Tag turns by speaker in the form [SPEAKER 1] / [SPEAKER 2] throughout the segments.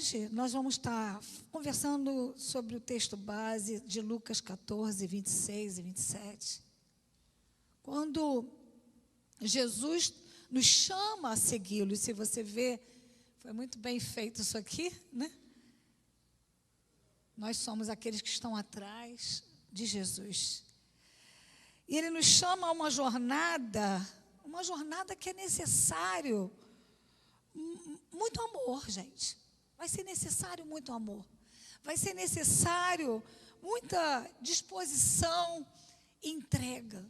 [SPEAKER 1] hoje nós vamos estar conversando sobre o texto base de Lucas 14, 26 e 27. Quando Jesus nos chama a segui-lo, e se você vê, foi muito bem feito isso aqui, né? Nós somos aqueles que estão atrás de Jesus. E Ele nos chama a uma jornada que é necessário muito amor, gente. Vai ser necessário muito amor. Vai ser necessário muita disposição e entrega.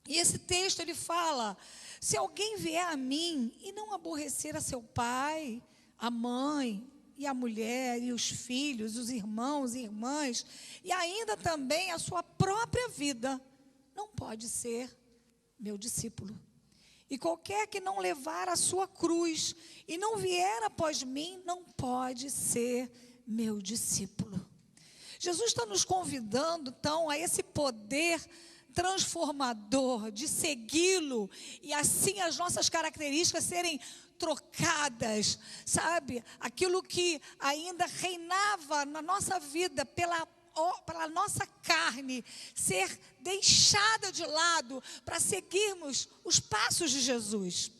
[SPEAKER 1] E esse texto ele fala: se alguém vier a mim e não aborrecer a seu pai, a mãe, e a mulher, e os filhos, os irmãos e irmãs, e ainda também a sua própria vida, não pode ser meu discípulo. E qualquer que não levar a sua cruz e não vier após mim, não pode ser meu discípulo. Jesus está nos convidando, então, a esse poder transformador de segui-lo, e assim as nossas características serem trocadas, sabe? Aquilo que ainda reinava na nossa vida pela nossa carne ser deixada de lado para seguirmos os passos de Jesus.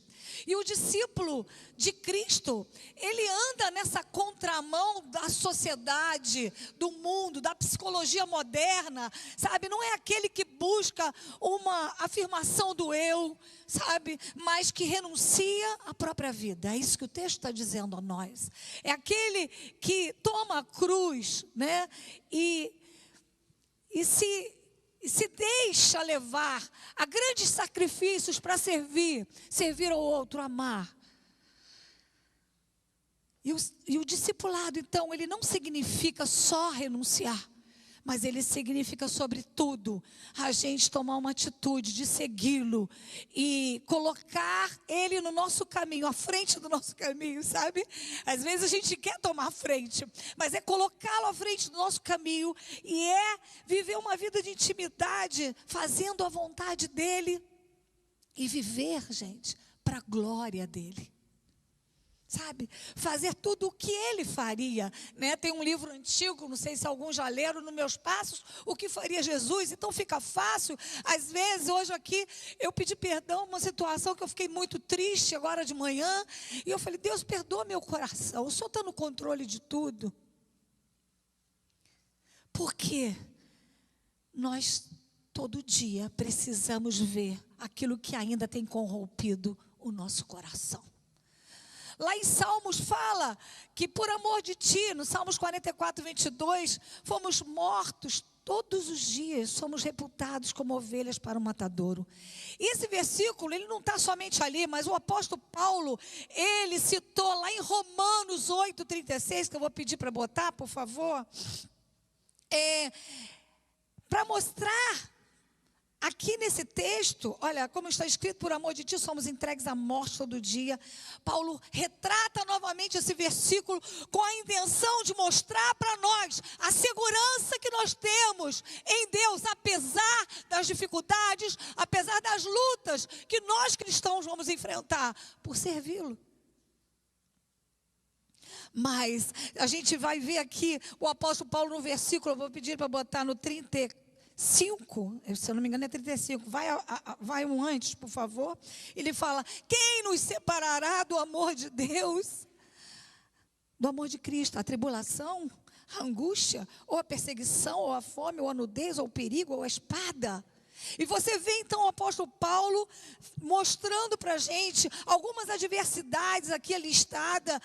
[SPEAKER 1] E o discípulo de Cristo, ele anda nessa contramão da sociedade, do mundo, da psicologia moderna, sabe? Não é aquele que busca uma afirmação do eu, sabe? Mas que renuncia à própria vida. É isso que o texto está dizendo a nós. É aquele que toma a cruz, né? E se deixa levar a grandes sacrifícios para servir ao outro, amar. E o discipulado, então, ele não significa só renunciar, mas ele significa, sobretudo, a gente tomar uma atitude de segui-lo e colocar ele no nosso caminho, à frente do nosso caminho, sabe? Às vezes a gente quer tomar a frente, mas é colocá-lo à frente do nosso caminho e é viver uma vida de intimidade, fazendo a vontade dele e viver, gente, para a glória dele. Sabe, fazer tudo o que ele faria, né? Tem um livro antigo, não sei se alguns já leram, No Meus Passos, o que faria Jesus. Então fica fácil. Às vezes, hoje aqui, eu pedi perdão uma situação que eu fiquei muito triste agora de manhã, e eu falei: Deus, perdoa meu coração, o Senhor está no controle de tudo. Porque nós todo dia precisamos ver aquilo que ainda tem corrompido o nosso coração. Lá em Salmos fala que por amor de ti, no Salmos 44, 22, fomos mortos todos os dias, somos reputados como ovelhas para o matadouro. E esse versículo, ele não está somente ali, mas o apóstolo Paulo, ele citou lá em Romanos 8, 36, que eu vou pedir para botar, por favor, para mostrar. Aqui nesse texto, olha, como está escrito: por amor de ti somos entregues à morte todo dia. Paulo retrata novamente esse versículo com a intenção de mostrar para nós a segurança que nós temos em Deus, apesar das dificuldades, apesar das lutas que nós cristãos vamos enfrentar por servi-lo. Mas a gente vai ver aqui o apóstolo Paulo no versículo, eu vou pedir para botar no 34. 5, se eu não me engano é 35, vai um antes, por favor. Ele fala: quem nos separará do amor de Deus? Do amor de Cristo? A tribulação, a angústia, ou a perseguição, ou a fome, ou a nudez, ou o perigo, ou a espada. E você vê então o apóstolo Paulo mostrando para a gente algumas adversidades aqui listadas,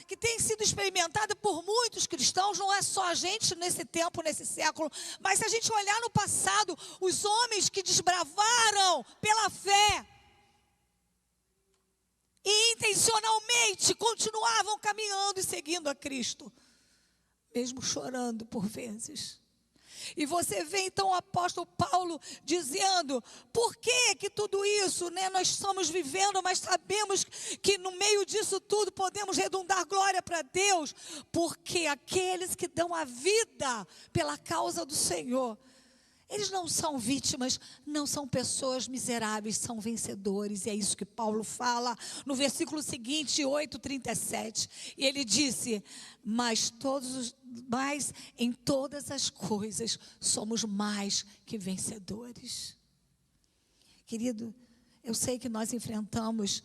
[SPEAKER 1] que tem sido experimentada por muitos cristãos, não é só a gente nesse tempo, nesse século, mas se a gente olhar no passado, os homens que desbravaram pela fé e intencionalmente continuavam caminhando e seguindo a Cristo, mesmo chorando por vezes. E você vê então o apóstolo Paulo dizendo: por que tudo isso, né, nós estamos vivendo, mas sabemos que no meio disso tudo podemos redundar glória para Deus, porque aqueles que dão a vida pela causa do Senhor, Eles não são vítimas, não são pessoas miseráveis, são vencedores. E é isso que Paulo fala no versículo seguinte, 8:37. E ele disse: mas em todas as coisas somos mais que vencedores. Querido, eu sei que nós enfrentamos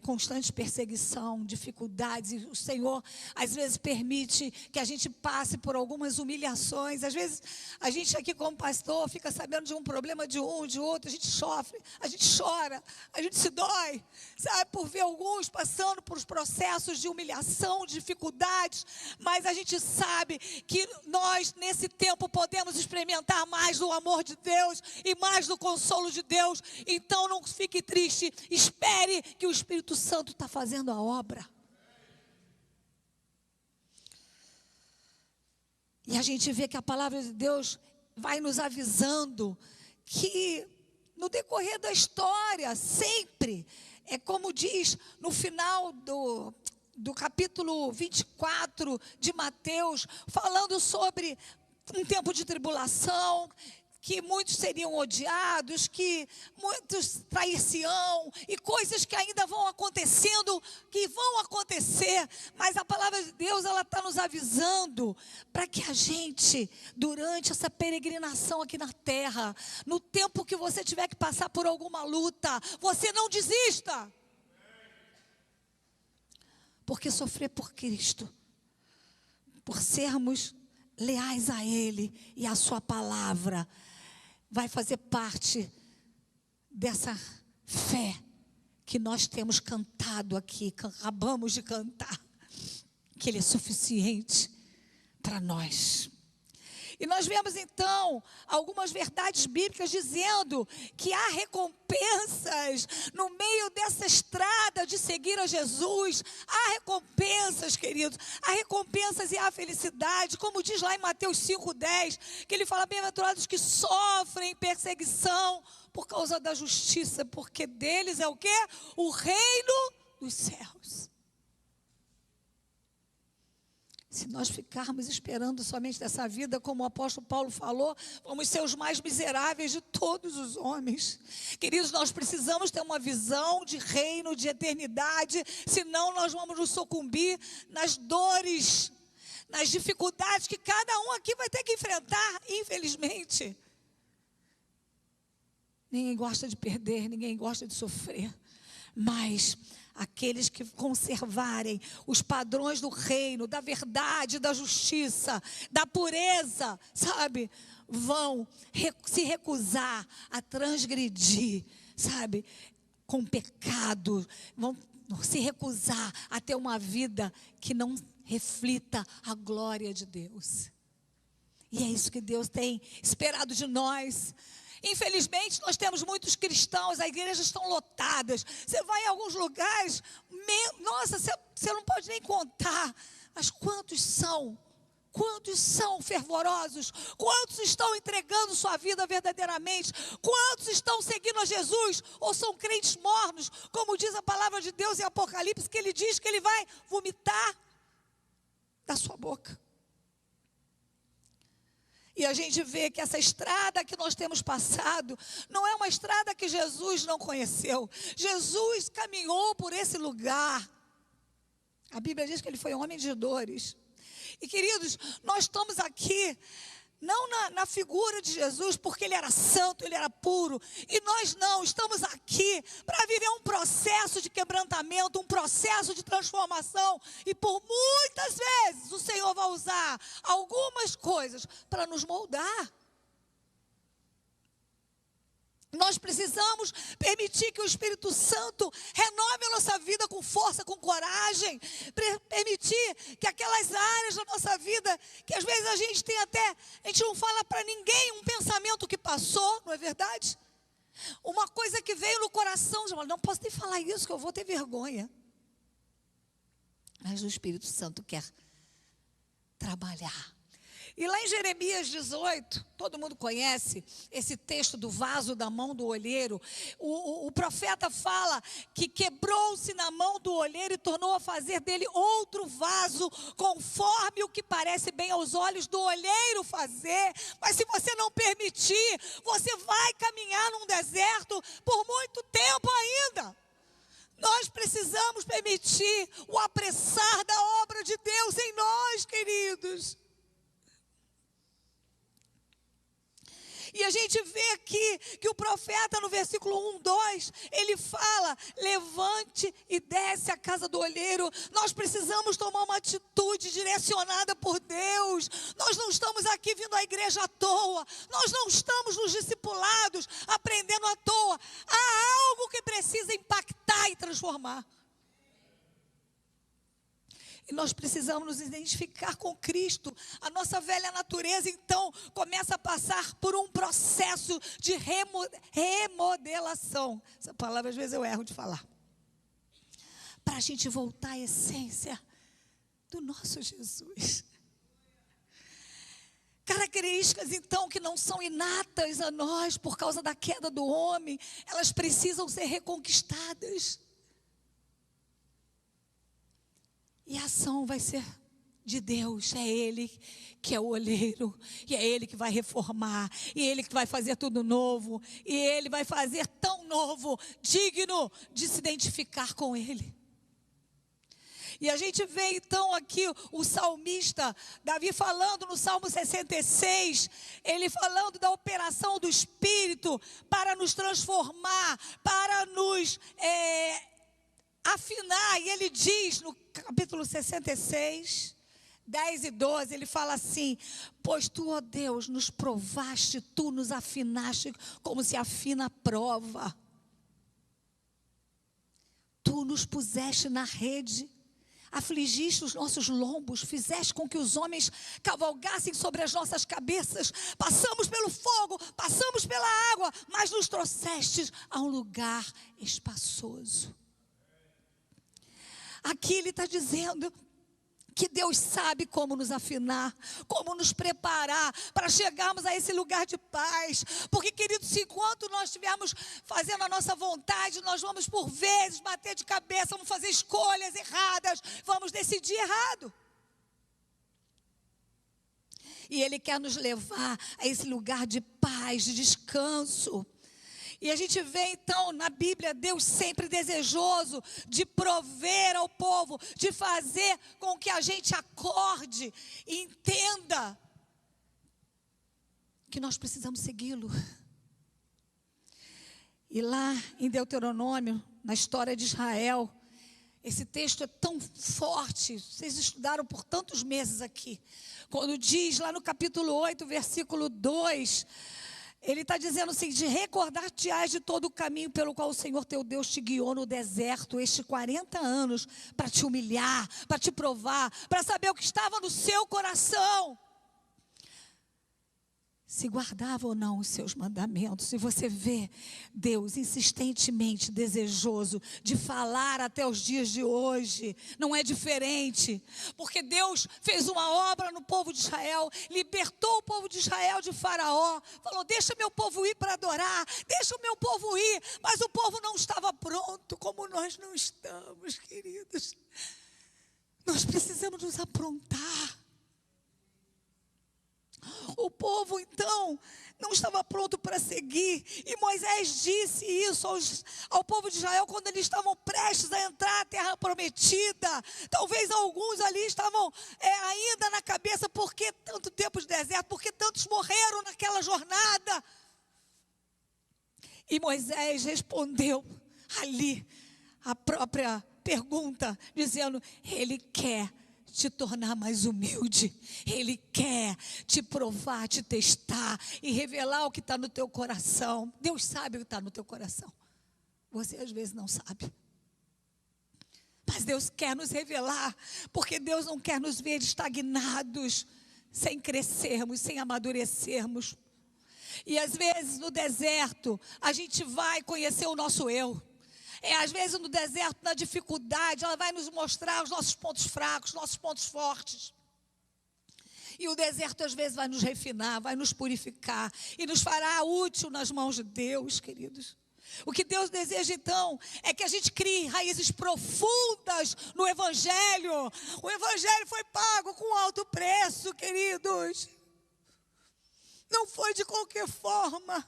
[SPEAKER 1] constante perseguição, dificuldades, e o Senhor às vezes permite que a gente passe por algumas humilhações. Às vezes a gente aqui como pastor fica sabendo de um problema de um, de outro, a gente sofre, a gente chora, a gente se dói, sabe, por ver alguns passando por processos de humilhação, dificuldades, mas a gente sabe que nós nesse tempo podemos experimentar mais do amor de Deus e mais do consolo de Deus. Então não fique triste, espere que o Espírito Santo está fazendo a obra. E a gente vê que a palavra de Deus vai nos avisando que no decorrer da história, sempre, é como diz no final do capítulo 24 de Mateus, falando sobre um tempo de tribulação, que muitos seriam odiados, que muitos trair-se-ão, e coisas que ainda vão acontecendo, que vão acontecer, mas a palavra de Deus, ela está nos avisando, para que a gente, durante essa peregrinação aqui na terra, no tempo que você tiver que passar por alguma luta, você não desista, porque sofrer por Cristo, por sermos leais a Ele e a sua palavra, vai fazer parte dessa fé que nós temos cantado aqui, acabamos de cantar, que Ele é suficiente para nós. E nós vemos então algumas verdades bíblicas dizendo que há recompensas no meio dessa estrada de seguir a Jesus. Há recompensas, queridos, há recompensas e há felicidade, como diz lá em Mateus 5:10, que ele fala: bem-aventurados que sofrem perseguição por causa da justiça, porque deles é o quê? O reino dos céus. Se nós ficarmos esperando somente dessa vida, como o apóstolo Paulo falou, vamos ser os mais miseráveis de todos os homens. Queridos, nós precisamos ter uma visão de reino, de eternidade, senão nós vamos nos sucumbir nas dores, nas dificuldades que cada um aqui vai ter que enfrentar, infelizmente. Ninguém gosta de perder, ninguém gosta de sofrer, mas aqueles que conservarem os padrões do reino, da verdade, da justiça, da pureza, sabe, vão se recusar a transgredir, sabe, com pecado, vão se recusar a ter uma vida que não reflita a glória de Deus. E é isso que Deus tem esperado de nós. Infelizmente, nós temos muitos cristãos, as igrejas estão lotadas. Você vai em alguns lugares, nossa, você não pode nem contar. Mas quantos são fervorosos? Quantos estão entregando sua vida verdadeiramente? Quantos estão seguindo a Jesus? Ou são crentes mornos, como diz a palavra de Deus em Apocalipse, que Ele diz que Ele vai vomitar da sua boca. E a gente vê que essa estrada que nós temos passado não é uma estrada que Jesus não conheceu. Jesus caminhou por esse lugar. A Bíblia diz que Ele foi homem de dores. E queridos, nós estamos aqui não na figura de Jesus, porque Ele era santo, Ele era puro. E nós não, estamos aqui para viver um processo de quebrantamento, um processo de transformação. E por muitas vezes o Senhor vai usar algumas coisas para nos moldar. Nós precisamos permitir que o Espírito Santo renove a nossa vida com força, com coragem. Permitir que aquelas áreas da nossa vida, que às vezes a gente não fala para ninguém um pensamento que passou, não é verdade? Uma coisa que veio no coração, não posso nem falar isso, que eu vou ter vergonha. Mas o Espírito Santo quer trabalhar. E lá em Jeremias 18, todo mundo conhece esse texto do vaso da mão do olheiro. O profeta fala que quebrou-se na mão do olheiro e tornou a fazer dele outro vaso, conforme o que parece bem aos olhos do olheiro fazer. Mas se você não permitir, você vai caminhar num deserto por muito tempo ainda. Nós precisamos permitir o apressar da obra de Deus em nós, queridos. E a gente vê aqui que o profeta no versículo 1, 2, ele fala: levante e desce a casa do olheiro. Nós precisamos tomar uma atitude direcionada por Deus. Nós não estamos aqui vindo à igreja à toa. Nós não estamos nos discipulados aprendendo à toa. Há algo que precisa impactar e transformar. E nós precisamos nos identificar com Cristo. A nossa velha natureza, então, começa a passar por um processo de remodelação. Essa palavra, às vezes, eu erro de falar. Para a gente voltar à essência do nosso Jesus. Características, então, que não são inatas a nós por causa da queda do homem. Elas precisam ser reconquistadas. E a ação vai ser de Deus, é Ele que é o olheiro, e é Ele que vai reformar, e Ele que vai fazer tudo novo, e Ele vai fazer tão novo, digno de se identificar com Ele. E a gente vê então aqui o salmista, Davi falando no Salmo 66, ele falando da operação do Espírito para nos transformar, para nos afinar, e ele diz no capítulo 66, 10 e 12, ele fala assim: pois tu, ó Deus, nos provaste, tu nos afinaste como se afina a prova. Tu nos puseste na rede, afligiste os nossos lombos, fizeste com que os homens cavalgassem sobre as nossas cabeças. Passamos pelo fogo, passamos pela água, mas nos trouxestes a um lugar espaçoso. Aqui ele está dizendo que Deus sabe como nos afinar, como nos preparar para chegarmos a esse lugar de paz. Porque, queridos, se enquanto nós estivermos fazendo a nossa vontade, nós vamos por vezes bater de cabeça, vamos fazer escolhas erradas, vamos decidir errado. E Ele quer nos levar a esse lugar de paz, de descanso. E a gente vê então na Bíblia Deus sempre desejoso de prover ao povo, de fazer com que a gente acorde e entenda que nós precisamos segui-lo. E lá em Deuteronômio, na história de Israel, esse texto é tão forte, vocês estudaram por tantos meses aqui, quando diz lá no capítulo 8, versículo 2... ele está dizendo assim: de recordar-te-ás de todo o caminho pelo qual o Senhor teu Deus te guiou no deserto estes 40 anos, para te humilhar, para te provar, para saber o que estava no seu coração, se guardava ou não os seus mandamentos. E você vê Deus insistentemente desejoso de falar até os dias de hoje. Não é diferente, porque Deus fez uma obra no povo de Israel, libertou o povo de Israel de Faraó, falou: deixa meu povo ir para adorar, deixa o meu povo ir. Mas o povo não estava pronto, como nós não estamos, queridos. Nós precisamos nos aprontar. O povo então não estava pronto para seguir, e Moisés disse isso ao povo de Israel quando eles estavam prestes a entrar na terra prometida. Talvez alguns ali estavam ainda na cabeça: por que tanto tempo de deserto? Por que tantos morreram naquela jornada? E Moisés respondeu ali a própria pergunta, dizendo: Ele quer te tornar mais humilde. Ele quer te provar, te testar e revelar o que está no teu coração. Deus sabe o que está no teu coração. Você às vezes não sabe. Mas Deus quer nos revelar, porque Deus não quer nos ver estagnados, sem crescermos, sem amadurecermos. E às vezes no deserto a gente vai conhecer o nosso eu. Às vezes no deserto, na dificuldade, ela vai nos mostrar os nossos pontos fracos, nossos pontos fortes. E o deserto às vezes vai nos refinar, vai nos purificar e nos fará útil nas mãos de Deus, queridos. O que Deus deseja então é que a gente crie raízes profundas no Evangelho. O Evangelho foi pago com alto preço, queridos. Não foi de qualquer forma.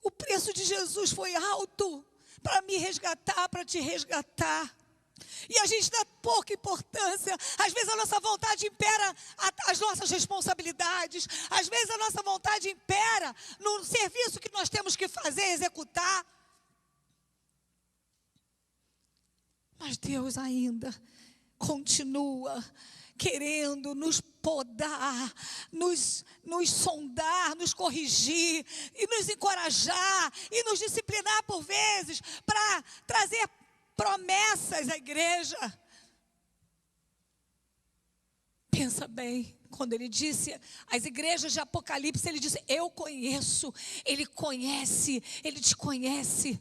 [SPEAKER 1] O preço de Jesus foi alto para me resgatar, para te resgatar. E a gente dá pouca importância. Às vezes a nossa vontade impera as nossas responsabilidades. Às vezes a nossa vontade impera no serviço que nós temos que fazer, executar. Mas Deus ainda continua querendo nos podar, nos sondar, nos corrigir e nos encorajar e nos disciplinar por vezes para trazer promessas à igreja. Pensa bem, quando ele disse às igrejas de Apocalipse, ele disse: eu conheço, ele conhece, ele te conhece.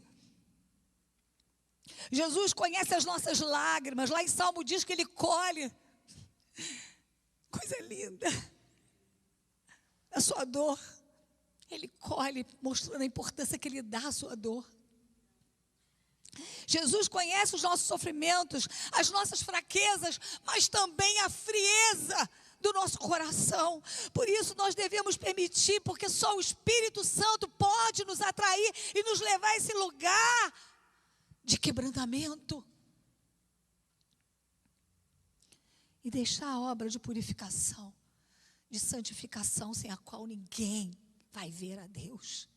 [SPEAKER 1] Jesus conhece as nossas lágrimas. Lá em Salmo diz que ele colhe. Coisa linda. A sua dor, ele colhe, mostrando a importância que ele dá à sua dor. Jesus conhece os nossos sofrimentos, as nossas fraquezas, mas também a frieza do nosso coração. Por isso nós devemos permitir, porque só o Espírito Santo pode nos atrair e nos levar a esse lugar de quebrantamento. E deixar a obra de purificação, de santificação, sem a qual ninguém vai ver a Deus.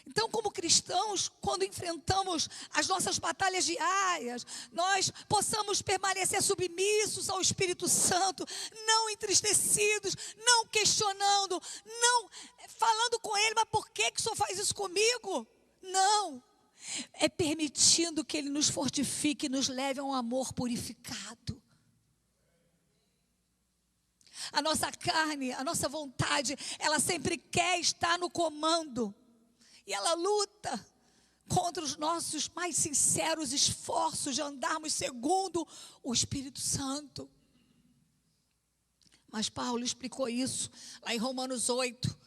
[SPEAKER 1] Então, como cristãos, quando enfrentamos as nossas batalhas diárias, nós possamos permanecer submissos ao Espírito Santo, não entristecidos, não questionando, não falando com Ele: mas por que o Senhor faz isso comigo? Não, é permitindo que Ele nos fortifique e nos leve a um amor purificado. A nossa carne, a nossa vontade, ela sempre quer estar no comando. E ela luta contra os nossos mais sinceros esforços de andarmos segundo o Espírito Santo. Mas Paulo explicou isso lá em Romanos 8,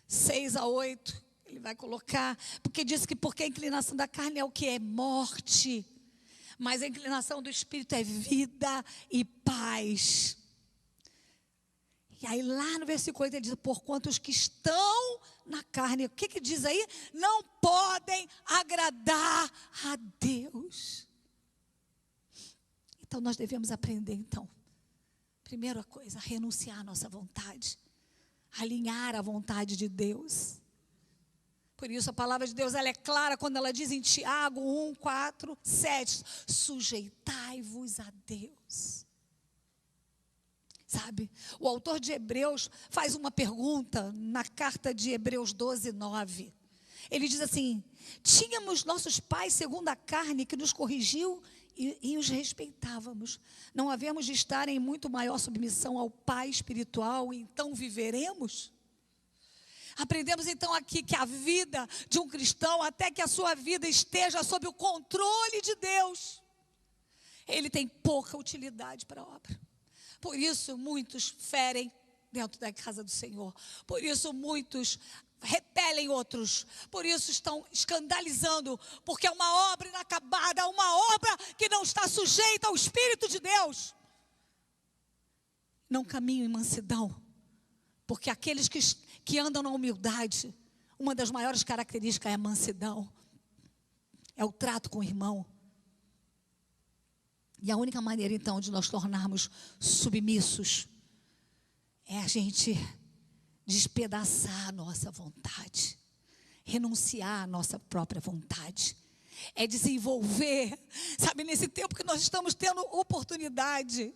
[SPEAKER 1] 6 a 8. Ele vai colocar, porque diz que porque a inclinação da carne é o que? É morte. Mas a inclinação do Espírito é vida e paz. E aí lá no versículo 8 ele diz: porquanto os que estão na carne, o que diz aí? Não podem agradar a Deus. Então nós devemos aprender então. Primeira coisa, renunciar à nossa vontade. Alinhar a vontade de Deus. Por isso a palavra de Deus ela é clara quando ela diz em Tiago 1, 4, 7. Sujeitai-vos a Deus. Sabe, o autor de Hebreus faz uma pergunta na carta de Hebreus 12, 9. Ele diz assim: tínhamos nossos pais segundo a carne que nos corrigiu e os respeitávamos. Não havemos de estar em muito maior submissão ao Pai espiritual, então viveremos? Aprendemos então aqui que a vida de um cristão, até que a sua vida esteja sob o controle de Deus, ele tem pouca utilidade para a obra. Por isso muitos ferem dentro da casa do Senhor. Por isso muitos repelem outros. Por isso estão escandalizando. Porque é uma obra inacabada, uma obra que não está sujeita ao Espírito de Deus. Não caminham em mansidão. Porque aqueles que andam na humildade, uma das maiores características é a mansidão. É o trato com o irmão. E a única maneira, então, de nós tornarmos submissos é a gente despedaçar a nossa vontade, renunciar à nossa própria vontade. É desenvolver, sabe, nesse tempo que nós estamos tendo oportunidade.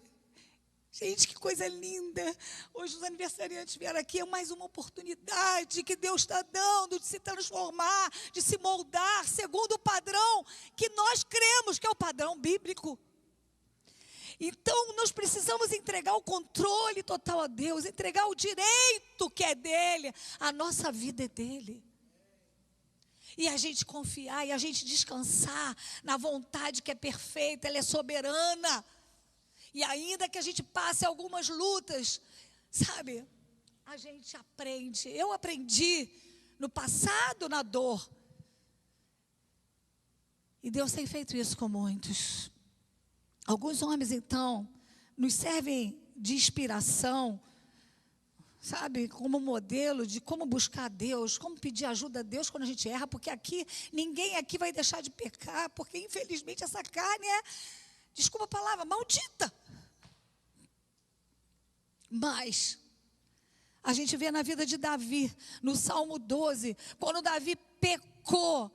[SPEAKER 1] Gente, que coisa linda. Hoje os aniversariantes vieram aqui, é mais uma oportunidade que Deus está dando de se transformar, de se moldar, segundo o padrão que nós cremos que é o padrão bíblico. Então, nós precisamos entregar o controle total a Deus, entregar o direito que é dele, a nossa vida é dele. E a gente confiar, e a gente descansar na vontade que é perfeita, ela é soberana. E ainda que a gente passe algumas lutas, sabe, a gente aprende. Eu aprendi no passado na dor. E Deus tem feito isso com muitos. Alguns homens, então, nos servem de inspiração, sabe, como modelo de como buscar Deus, como pedir ajuda a Deus quando a gente erra, porque aqui, ninguém aqui vai deixar de pecar, porque infelizmente essa carne é, desculpa a palavra, maldita. Mas a gente vê na vida de Davi, no Salmo 12, quando Davi pecou,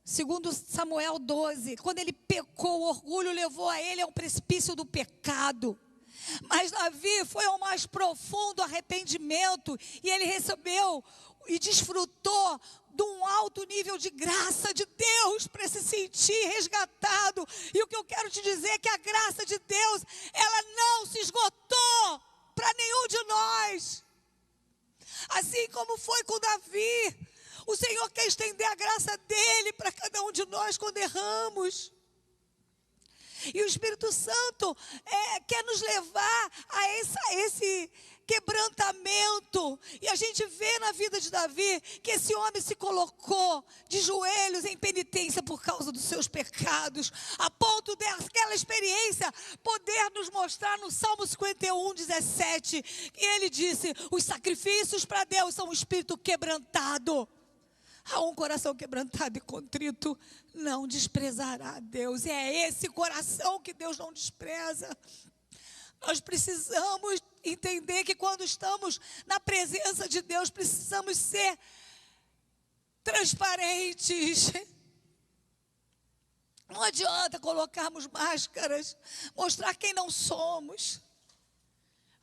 [SPEAKER 1] segundo Samuel 12, quando ele pecou, o orgulho levou a ele ao precipício do pecado. Mas Davi foi ao mais profundo arrependimento e ele recebeu e desfrutou de um alto nível de graça de Deus para se sentir resgatado. E o que eu quero te dizer é que a graça de Deus, ela não se esgotou para nenhum de nós. Assim como foi com Davi, o Senhor quer estender a graça dele para cada um de nós quando erramos. E o Espírito Santo quer nos levar a esse quebrantamento. E a gente vê na vida de Davi que esse homem se colocou de joelhos em penitência por causa dos seus pecados, a ponto daquela experiência poder nos mostrar no Salmo 51, 17, que ele disse: os sacrifícios para Deus são um espírito quebrantado. A um coração quebrantado e contrito não desprezará a Deus. E é esse coração que Deus não despreza. Nós precisamos entender que quando estamos na presença de Deus, precisamos ser transparentes. Não adianta colocarmos máscaras, mostrar quem não somos.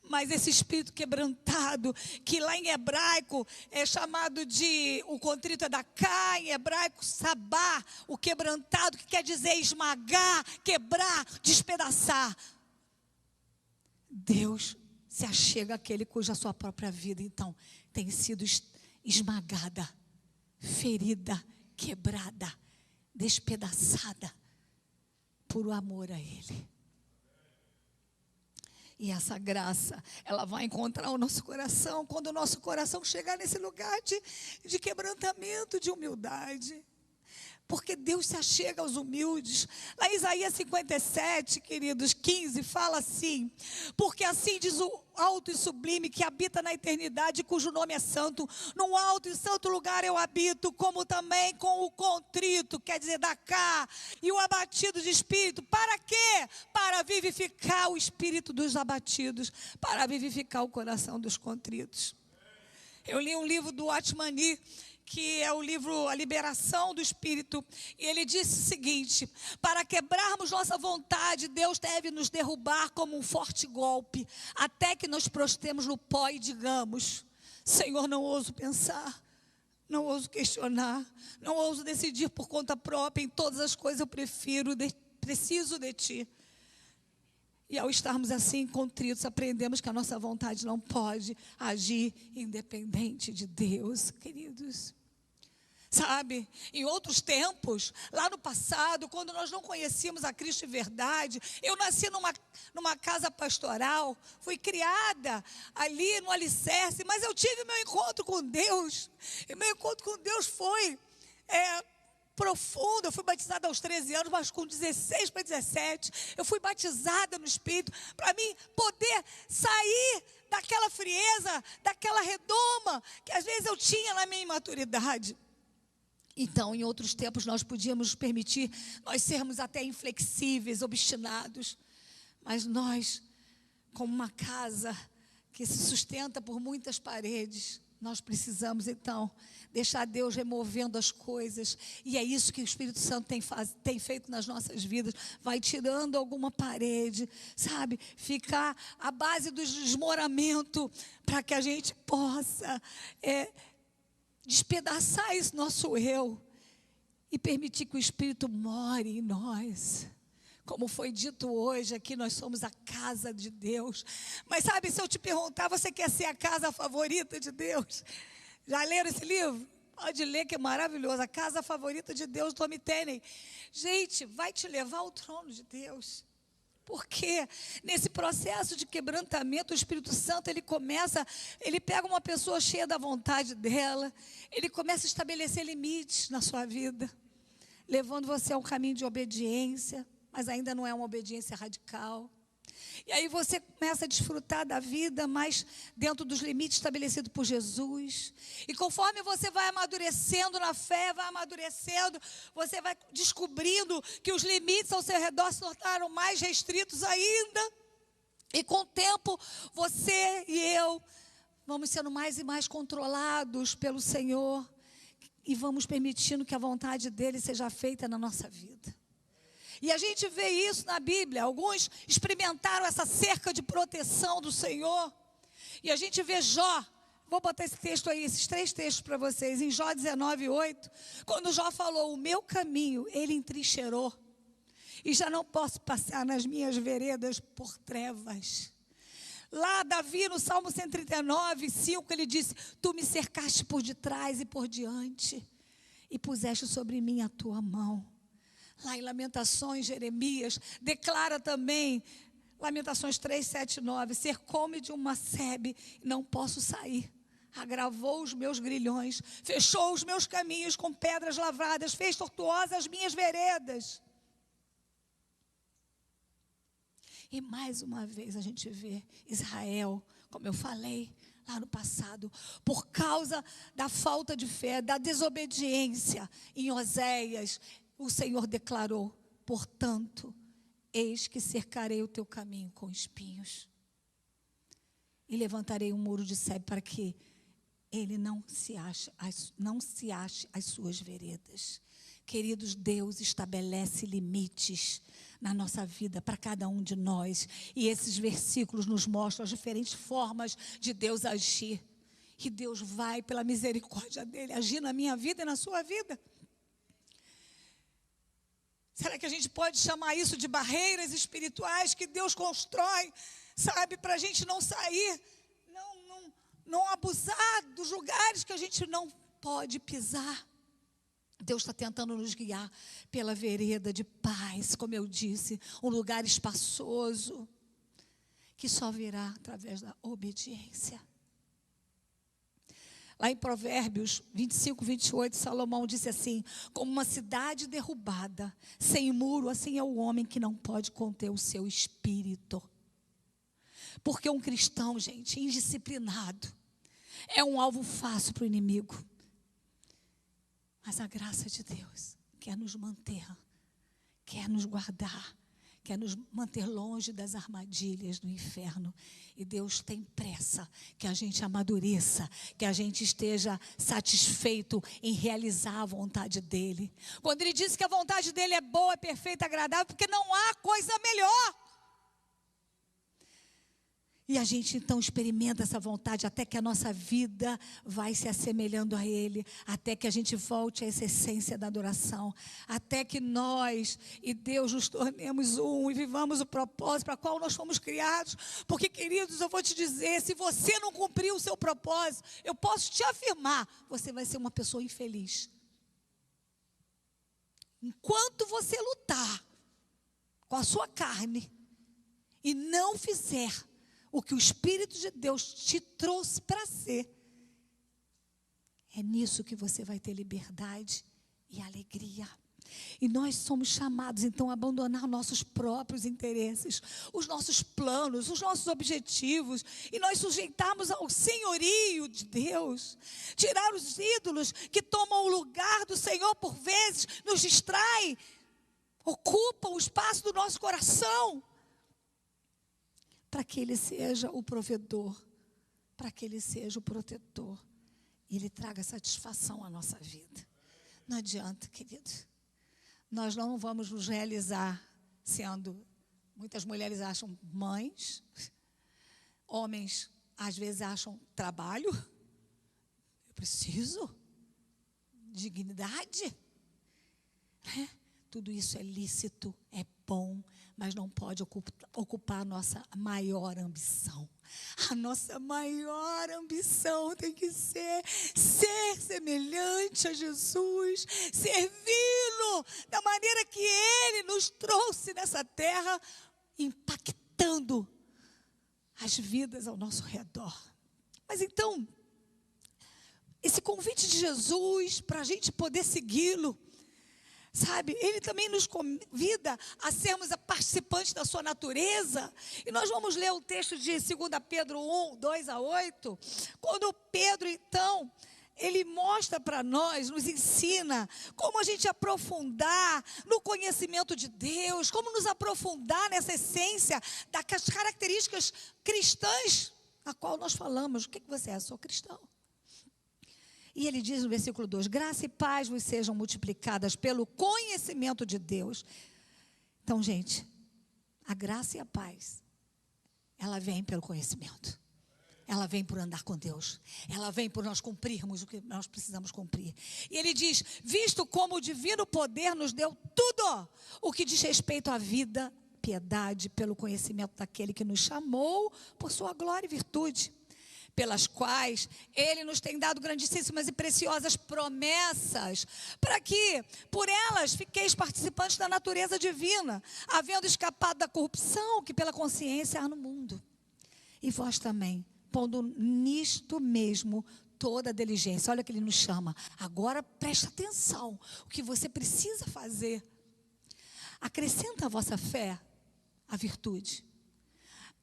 [SPEAKER 1] Mas esse espírito quebrantado, que lá em hebraico é chamado de, o contrito é daká, em hebraico sabá, o quebrantado, que quer dizer esmagar, quebrar, despedaçar. Deus se achega àquele cuja sua própria vida, então, tem sido esmagada, ferida, quebrada, despedaçada, por amor a Ele. E essa graça, ela vai encontrar o nosso coração, quando o nosso coração chegar nesse lugar de quebrantamento, de humildade. Porque Deus se achega aos humildes. Lá em Isaías 57, queridos, 15, fala assim: porque assim diz o alto e sublime que habita na eternidade, cujo nome é santo, num alto e santo lugar eu habito, como também com o contrito, quer dizer, daká, e o abatido de espírito. Para quê? Para vivificar o espírito dos abatidos, para vivificar o coração dos contritos. Eu li um livro do Atmani, que é o livro A Liberação do Espírito, e ele disse o seguinte: para quebrarmos nossa vontade, Deus deve nos derrubar como um forte golpe, até que nos prostremos no pó e digamos: Senhor, não ouso pensar, não ouso questionar, não ouso decidir por conta própria, em todas as coisas eu preciso de Ti. E ao estarmos assim contritos, aprendemos que a nossa vontade não pode agir independente de Deus, queridos. Sabe, em outros tempos, lá no passado, quando nós não conhecíamos a Cristo de verdade, eu nasci numa casa pastoral, fui criada ali no alicerce, mas eu tive meu encontro com Deus, e meu encontro com Deus foi profundo. Eu fui batizada aos 13 anos, mas com 16 para 17, eu fui batizada no Espírito, para mim poder sair daquela frieza, daquela redoma, que às vezes eu tinha na minha imaturidade. Então, em outros tempos, nós podíamos nos permitir, nós sermos até inflexíveis, obstinados, mas nós, como uma casa que se sustenta por muitas paredes, nós precisamos, então, deixar Deus removendo as coisas. E é isso que o Espírito Santo tem feito nas nossas vidas. Vai tirando alguma parede, sabe? Ficar à base do desmoramento, para que a gente possa despedaçar esse nosso eu e permitir que o Espírito more em nós. Como foi dito hoje aqui, nós somos a casa de Deus. Mas sabe, se eu te perguntar, você quer ser a casa favorita de Deus? Já leram esse livro? Pode ler, que é maravilhoso. A casa favorita de Deus, do Tommy Tenney. Gente, vai te levar ao trono de Deus. Porque nesse processo de quebrantamento, o Espírito Santo, ele pega uma pessoa cheia da vontade dela, ele começa a estabelecer limites na sua vida, levando você a um caminho de obediência, mas ainda não é uma obediência radical. E aí você começa a desfrutar da vida, mas dentro dos limites estabelecidos por Jesus. E conforme você vai amadurecendo na fé, vai amadurecendo, você vai descobrindo que os limites ao seu redor se tornaram mais restritos ainda. E com o tempo, você e eu vamos sendo mais e mais controlados pelo Senhor. E vamos permitindo que a vontade dEle seja feita na nossa vida. E a gente vê isso na Bíblia. Alguns experimentaram essa cerca de proteção do Senhor. E a gente vê Jó. Vou botar esse texto aí, esses 3 textos para vocês. Em Jó 19:8, quando Jó falou, o meu caminho ele entrincheirou. E já não posso passar nas minhas veredas por trevas. Lá Davi no Salmo 139:5, ele disse, tu me cercaste por detrás e por diante. E puseste sobre mim a tua mão. Lá em Lamentações, Jeremias, declara também, Lamentações 3, 7, 9, cercou-me de uma sebe, não posso sair. Agravou os meus grilhões, fechou os meus caminhos com pedras lavradas, fez tortuosas as minhas veredas. E mais uma vez a gente vê Israel, como eu falei lá no passado, por causa da falta de fé, da desobediência em Oséias, o Senhor declarou, portanto, eis que cercarei o teu caminho com espinhos. E levantarei um muro de sebe para que ele não se ache as suas veredas. Queridos, Deus estabelece limites na nossa vida para cada um de nós. E esses versículos nos mostram as diferentes formas de Deus agir. E Deus vai, pela misericórdia dEle, agir na minha vida e na sua vida. Será que a gente pode chamar isso de barreiras espirituais que Deus constrói, sabe, para a gente não sair, não abusar dos lugares que a gente não pode pisar? Deus está tentando nos guiar pela vereda de paz, como eu disse, um lugar espaçoso, que só virá através da obediência. Lá em Provérbios 25, 28, Salomão disse assim, como uma cidade derrubada, sem muro, assim é o homem que não pode conter o seu espírito. Porque um cristão, gente, indisciplinado, é um alvo fácil para o inimigo. Mas a graça de Deus quer nos manter, quer nos guardar, quer nos manter longe das armadilhas do inferno. E Deus tem pressa que a gente amadureça, que a gente esteja satisfeito em realizar a vontade dEle. Quando Ele disse que a vontade dEle é boa, é perfeita, agradável, porque não há coisa melhor. E a gente então experimenta essa vontade até que a nossa vida vai se assemelhando a Ele, até que a gente volte a essa essência da adoração, até que nós e Deus nos tornemos um e vivamos o propósito para o qual nós fomos criados. Porque, queridos, eu vou te dizer, se você não cumprir o seu propósito, eu posso te afirmar, você vai ser uma pessoa infeliz. Enquanto você lutar com a sua carne e não fizer o que o Espírito de Deus te trouxe para ser, é nisso que você vai ter liberdade e alegria. E nós somos chamados então a abandonar nossos próprios interesses, os nossos planos, os nossos objetivos, e nós sujeitarmos ao senhorio de Deus, tirar os ídolos que tomam o lugar do Senhor por vezes, nos distraem, ocupam o espaço do nosso coração, para que Ele seja o provedor, para que Ele seja o protetor, e Ele traga satisfação à nossa vida. Não adianta, querido, nós não vamos nos realizar sendo, muitas mulheres acham mães, homens às vezes acham trabalho, eu preciso, dignidade, né? Tudo isso é lícito, é bom, mas não pode ocupar a nossa maior ambição. A nossa maior ambição tem que ser semelhante a Jesus, servi-lo da maneira que Ele nos trouxe nessa terra impactando as vidas ao nosso redor. Mas então, esse convite de Jesus para a gente poder segui-lo, sabe, ele também nos convida a sermos participantes da sua natureza. E nós vamos ler o texto de 2 Pedro 1, 2-8, quando Pedro, então, ele mostra para nós, nos ensina como a gente aprofundar no conhecimento de Deus, como nos aprofundar nessa essência das características cristãs, a qual nós falamos. O que você é? Eu sou cristão. E ele diz no versículo 2, graça e paz vos sejam multiplicadas pelo conhecimento de Deus. Então, gente, a graça e a paz, ela vem pelo conhecimento. Ela vem por andar com Deus. Ela vem por nós cumprirmos o que nós precisamos cumprir. E ele diz, visto como o divino poder nos deu tudo o que diz respeito à vida, piedade, pelo conhecimento daquele que nos chamou por sua glória e virtude, pelas quais ele nos tem dado grandíssimas e preciosas promessas, para que por elas fiqueis participantes da natureza divina, havendo escapado da corrupção que pela consciência há no mundo. E vós também, pondo nisto mesmo toda a diligência. Olha que ele nos chama. Agora presta atenção, o que você precisa fazer. Acrescenta a vossa fé a virtude.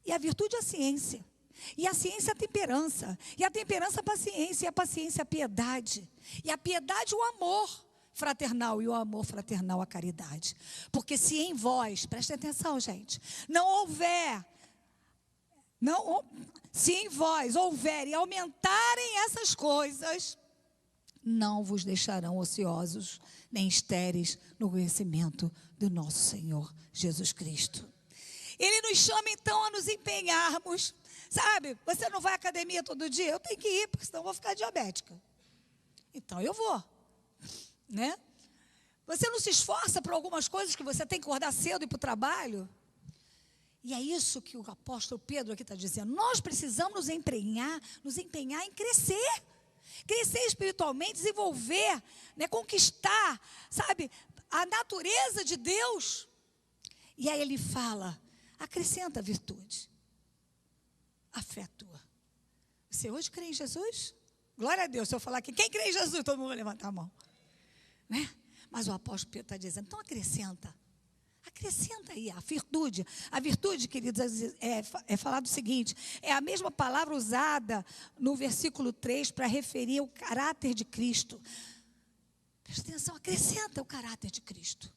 [SPEAKER 1] E a virtude a ciência. E a ciência a temperança. E a temperança a paciência. E a paciência a piedade. E a piedade o amor fraternal. E o amor fraternal a caridade. Porque se em vós, presta atenção, gente, se em vós houverem e aumentarem essas coisas, não vos deixarão ociosos nem estéreis no conhecimento do nosso Senhor Jesus Cristo. Ele nos chama então a nos empenharmos. Sabe, você não vai à academia todo dia? Eu tenho que ir, porque senão eu vou ficar diabética. Então eu vou, né? Você não se esforça por algumas coisas que você tem que acordar cedo e ir para o trabalho? E é isso que o apóstolo Pedro aqui está dizendo. Nós precisamos nos empenhar em crescer. Crescer espiritualmente, desenvolver, né, conquistar, sabe, a natureza de Deus. E aí ele fala, acrescenta a virtude. A fé tua. Você hoje crê em Jesus? Glória a Deus. Se eu falar aqui, quem crê em Jesus? Todo mundo vai levantar a mão. Né? Mas o apóstolo Pedro está dizendo, então acrescenta. Acrescenta aí a virtude. A virtude, queridos, é falado o seguinte, é a mesma palavra usada no versículo 3 para referir ao caráter de Cristo. Presta atenção, acrescenta o caráter de Cristo.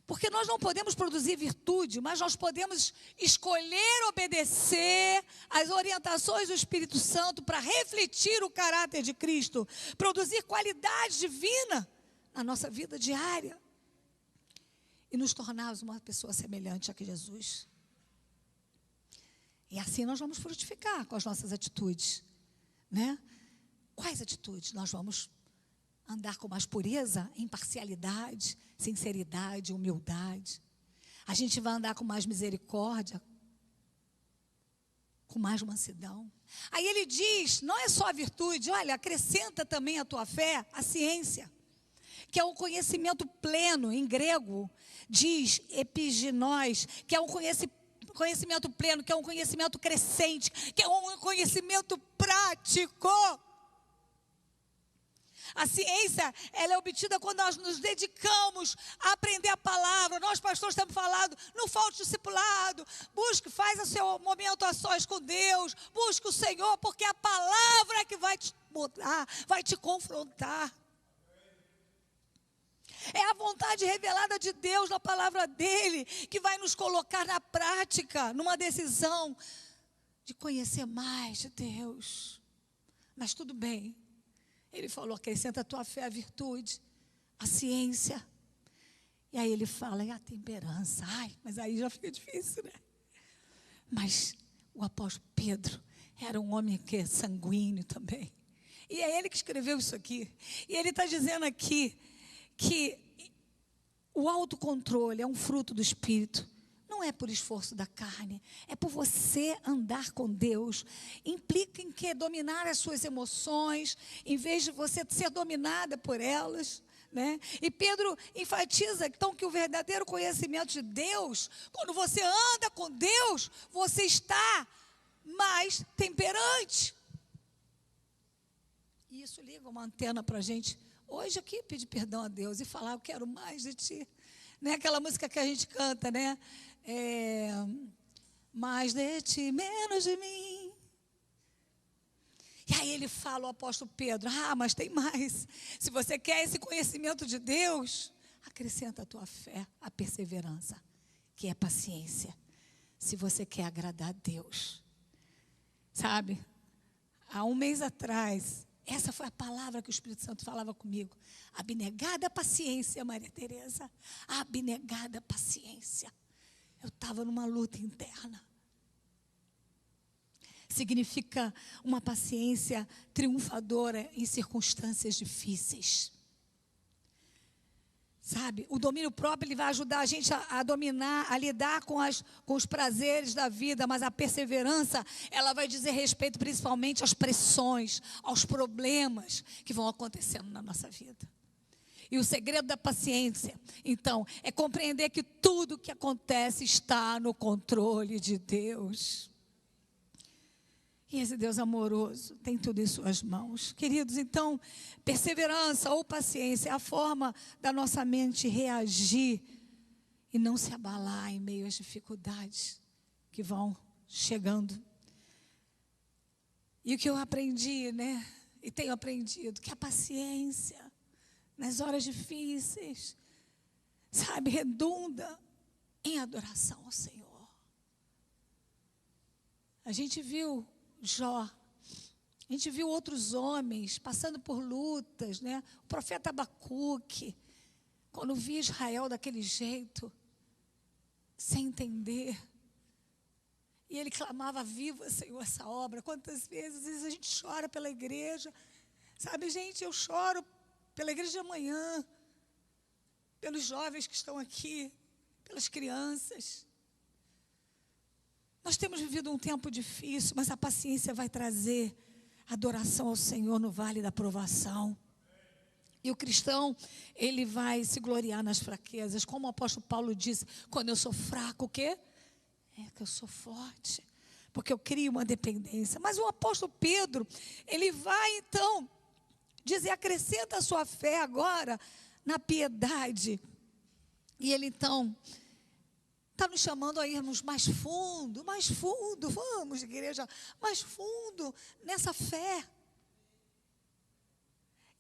[SPEAKER 1] Porque nós não podemos produzir virtude, mas nós podemos escolher obedecer às orientações do Espírito Santo para refletir o caráter de Cristo, produzir qualidade divina na nossa vida diária e nos tornarmos uma pessoa semelhante a Jesus. E assim nós vamos frutificar com as nossas atitudes, né? Quais atitudes? Nós vamos andar com mais pureza, imparcialidade, sinceridade, humildade. A gente vai andar com mais misericórdia, com mais mansidão. Aí ele diz, não é só a virtude, olha, acrescenta também a tua fé, a ciência, que é um conhecimento pleno, em grego, diz epiginós, que é um conhecimento pleno, que é um conhecimento crescente, que é um conhecimento prático. A ciência, ela é obtida quando nós nos dedicamos a aprender a palavra. Nós, pastores, estamos falando, não falte discipulado, busque, faz o seu momento a sós com Deus, busque o Senhor, porque a palavra é que vai te mudar, vai te confrontar. É a vontade revelada de Deus na palavra dEle, que vai nos colocar na prática, numa decisão de conhecer mais de Deus. Mas tudo bem. Ele falou, acrescenta a tua fé, a virtude, a ciência. E aí ele fala, e a temperança. Ai, mas aí já fica difícil, né? Mas o apóstolo Pedro era um homem que é sanguíneo também. E é ele que escreveu isso aqui. E ele está dizendo aqui que o autocontrole é um fruto do Espírito. Não é por esforço da carne, é por você andar com Deus. Implica em que dominar as suas emoções, em vez de você ser dominada por elas, né? E Pedro enfatiza, então, que o verdadeiro conhecimento de Deus, quando você anda com Deus, você está mais temperante. E isso liga uma antena para a gente. Hoje aqui, pedir perdão a Deus e falar, eu quero mais de Ti. Né? Aquela música que a gente canta, né? Mais de Ti, menos de mim. E aí ele fala, o apóstolo Pedro, mas tem mais. Se você quer esse conhecimento de Deus, acrescenta a tua fé, a perseverança, que é paciência. Se você quer agradar a Deus. Sabe? Há um mês atrás, essa foi a palavra que o Espírito Santo falava comigo. Abnegada paciência, Maria Tereza. Abnegada paciência. Eu estava numa luta interna. Significa uma paciência triunfadora em circunstâncias difíceis. Sabe, o domínio próprio ele vai ajudar a gente a dominar, a lidar com os prazeres da vida, mas a perseverança, ela vai dizer respeito principalmente às pressões, aos problemas que vão acontecendo na nossa vida. E o segredo da paciência, então, é compreender que tudo que acontece está no controle de Deus. E esse Deus amoroso tem tudo em suas mãos. Queridos, então, perseverança ou paciência é a forma da nossa mente reagir e não se abalar em meio às dificuldades que vão chegando. E o que eu aprendi, né? E tenho aprendido, que a paciência, nas horas difíceis, sabe, redunda em adoração ao Senhor. A gente viu Jó, a gente viu outros homens passando por lutas, né? O profeta Abacuque, quando via Israel daquele jeito, sem entender, e ele clamava, viva, Senhor, essa obra. Quantas vezes a gente chora pela igreja, sabe, gente, eu choro pela igreja de amanhã, pelos jovens que estão aqui, pelas crianças. Nós temos vivido um tempo difícil, mas a paciência vai trazer adoração ao Senhor no vale da provação. E o cristão, ele vai se gloriar nas fraquezas. Como o apóstolo Paulo disse, quando eu sou fraco, o quê? É que eu sou forte, porque eu crio uma dependência. Mas o apóstolo Pedro, ele vai então dizer, acrescenta a sua fé agora na piedade. E ele então está nos chamando a irmos mais fundo, vamos, igreja, mais fundo nessa fé.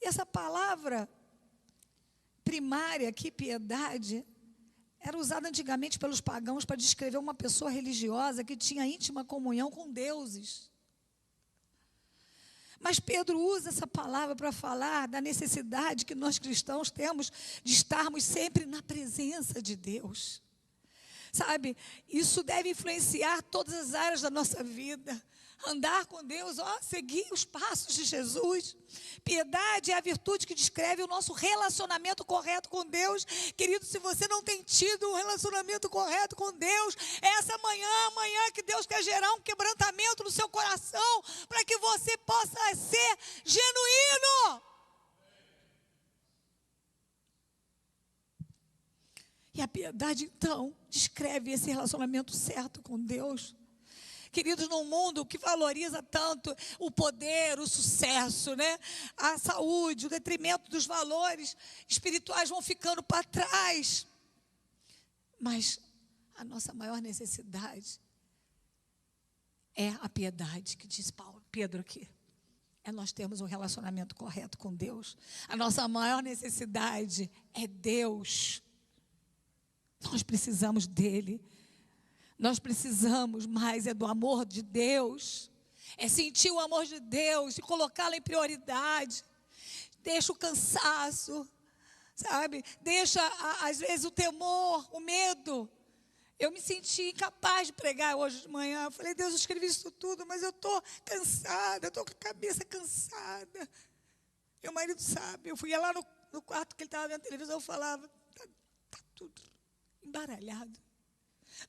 [SPEAKER 1] E essa palavra primária aqui, piedade, era usada antigamente pelos pagãos para descrever uma pessoa religiosa que tinha íntima comunhão com deuses. Mas Pedro usa essa palavra para falar da necessidade que nós cristãos temos de estarmos sempre na presença de Deus. Sabe, isso deve influenciar todas as áreas da nossa vida. Andar com Deus, seguir os passos de Jesus. Piedade é a virtude que descreve o nosso relacionamento correto com Deus. Querido, se você não tem tido um relacionamento correto com Deus, essa amanhã que Deus quer gerar um quebrantamento no seu coração, para que você possa ser genuíno. E a piedade, então, descreve esse relacionamento certo com Deus. Queridos, num mundo que valoriza tanto o poder, o sucesso, né? A saúde, o detrimento dos valores espirituais vão ficando para trás. Mas a nossa maior necessidade é a piedade, que diz Pedro aqui. É nós termos um relacionamento correto com Deus. A nossa maior necessidade é Deus. Nós precisamos dele. Nós precisamos mais do amor de Deus. É sentir o amor de Deus e colocá-lo em prioridade. Deixa o cansaço, sabe? Deixa, às vezes, o temor, o medo. Eu me senti incapaz de pregar hoje de manhã. Eu falei, Deus, eu escrevi isso tudo, mas eu estou cansada, eu estou com a cabeça cansada. Meu marido sabe, eu fui lá no quarto que ele estava vendo televisão, eu falava, está tudo embaralhado.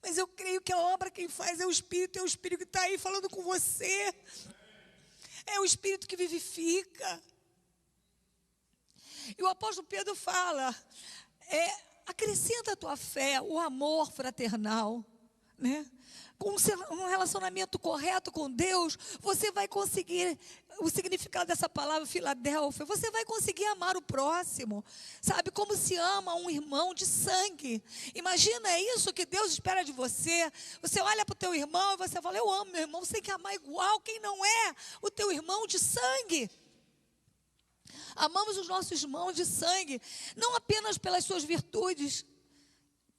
[SPEAKER 1] Mas eu creio que a obra quem faz é o Espírito que está aí falando com você. É o Espírito que vivifica. E o apóstolo Pedro fala, acrescenta a tua fé, o amor fraternal, né? Com um relacionamento correto com Deus, você vai conseguir, o significado dessa palavra, Filadélfia, você vai conseguir amar o próximo, sabe, como se ama um irmão de sangue. Imagina, é isso que Deus espera de você. Você olha para o teu irmão e você fala, eu amo meu irmão. Você tem que amar igual quem não é o teu irmão de sangue. Amamos os nossos irmãos de sangue, não apenas pelas suas virtudes,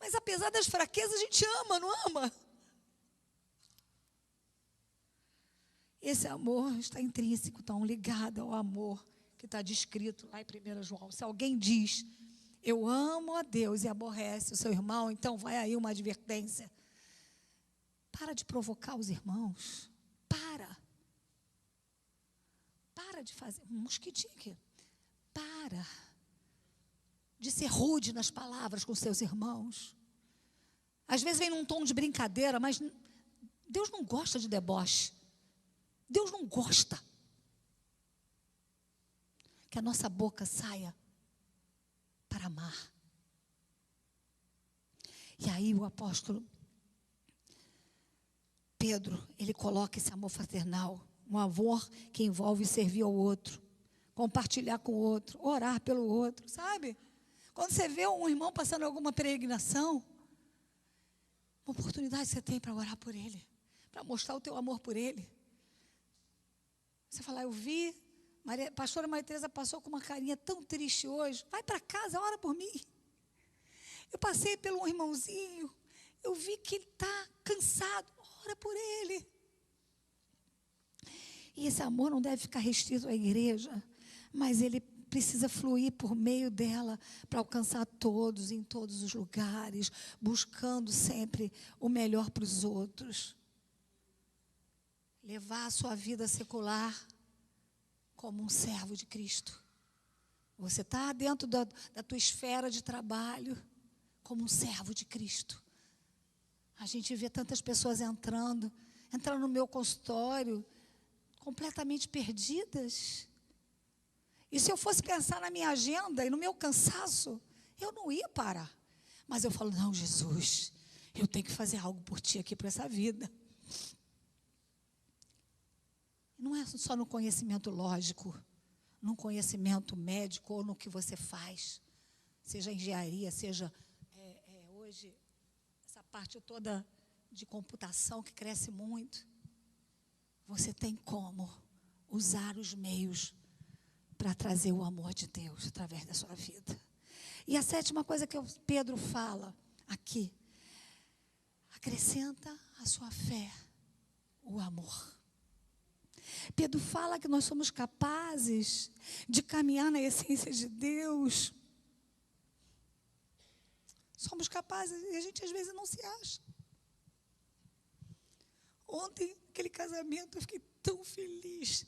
[SPEAKER 1] mas apesar das fraquezas a gente ama, não ama? Esse amor está intrínseco, está ligado ao amor que está descrito lá em 1 João. Se alguém diz, eu amo a Deus e aborrece o seu irmão, então vai aí uma advertência. Para de provocar os irmãos. Para de fazer um mosquitinho aqui. Para de ser rude nas palavras com seus irmãos. Às vezes vem num tom de brincadeira, mas Deus não gosta de deboche. Deus não gosta que a nossa boca saia para amar. E aí o apóstolo Pedro, ele coloca esse amor fraternal, um amor que envolve servir ao outro, compartilhar com o outro, orar pelo outro, sabe? Quando você vê um irmão passando alguma peregrinação, uma oportunidade você tem para orar por ele, para mostrar o teu amor por ele. Você fala, eu vi, pastora Maria Teresa passou com uma carinha tão triste hoje. Vai para casa, ora por mim. Eu passei pelo irmãozinho, eu vi que ele está cansado, ora por ele. E esse amor não deve ficar restrito à igreja, mas ele precisa fluir por meio dela para alcançar todos, em todos os lugares, buscando sempre o melhor para os outros. Levar a sua vida secular como um servo de Cristo. Você está dentro da tua esfera de trabalho como um servo de Cristo. A gente vê tantas pessoas entrando no meu consultório, completamente perdidas. E se eu fosse pensar na minha agenda e no meu cansaço, eu não ia parar. Mas eu falo, não, Jesus, eu tenho que fazer algo por ti aqui para essa vida. Não é só no conhecimento lógico, no conhecimento médico ou no que você faz. Seja engenharia, seja hoje essa parte toda de computação que cresce muito. Você tem como usar os meios para trazer o amor de Deus através da sua vida. E a sétima coisa que Pedro fala aqui, acrescenta à sua fé o amor. Pedro fala que nós somos capazes de caminhar na essência de Deus. Somos capazes e a gente às vezes não se acha. Ontem, aquele casamento, eu fiquei tão feliz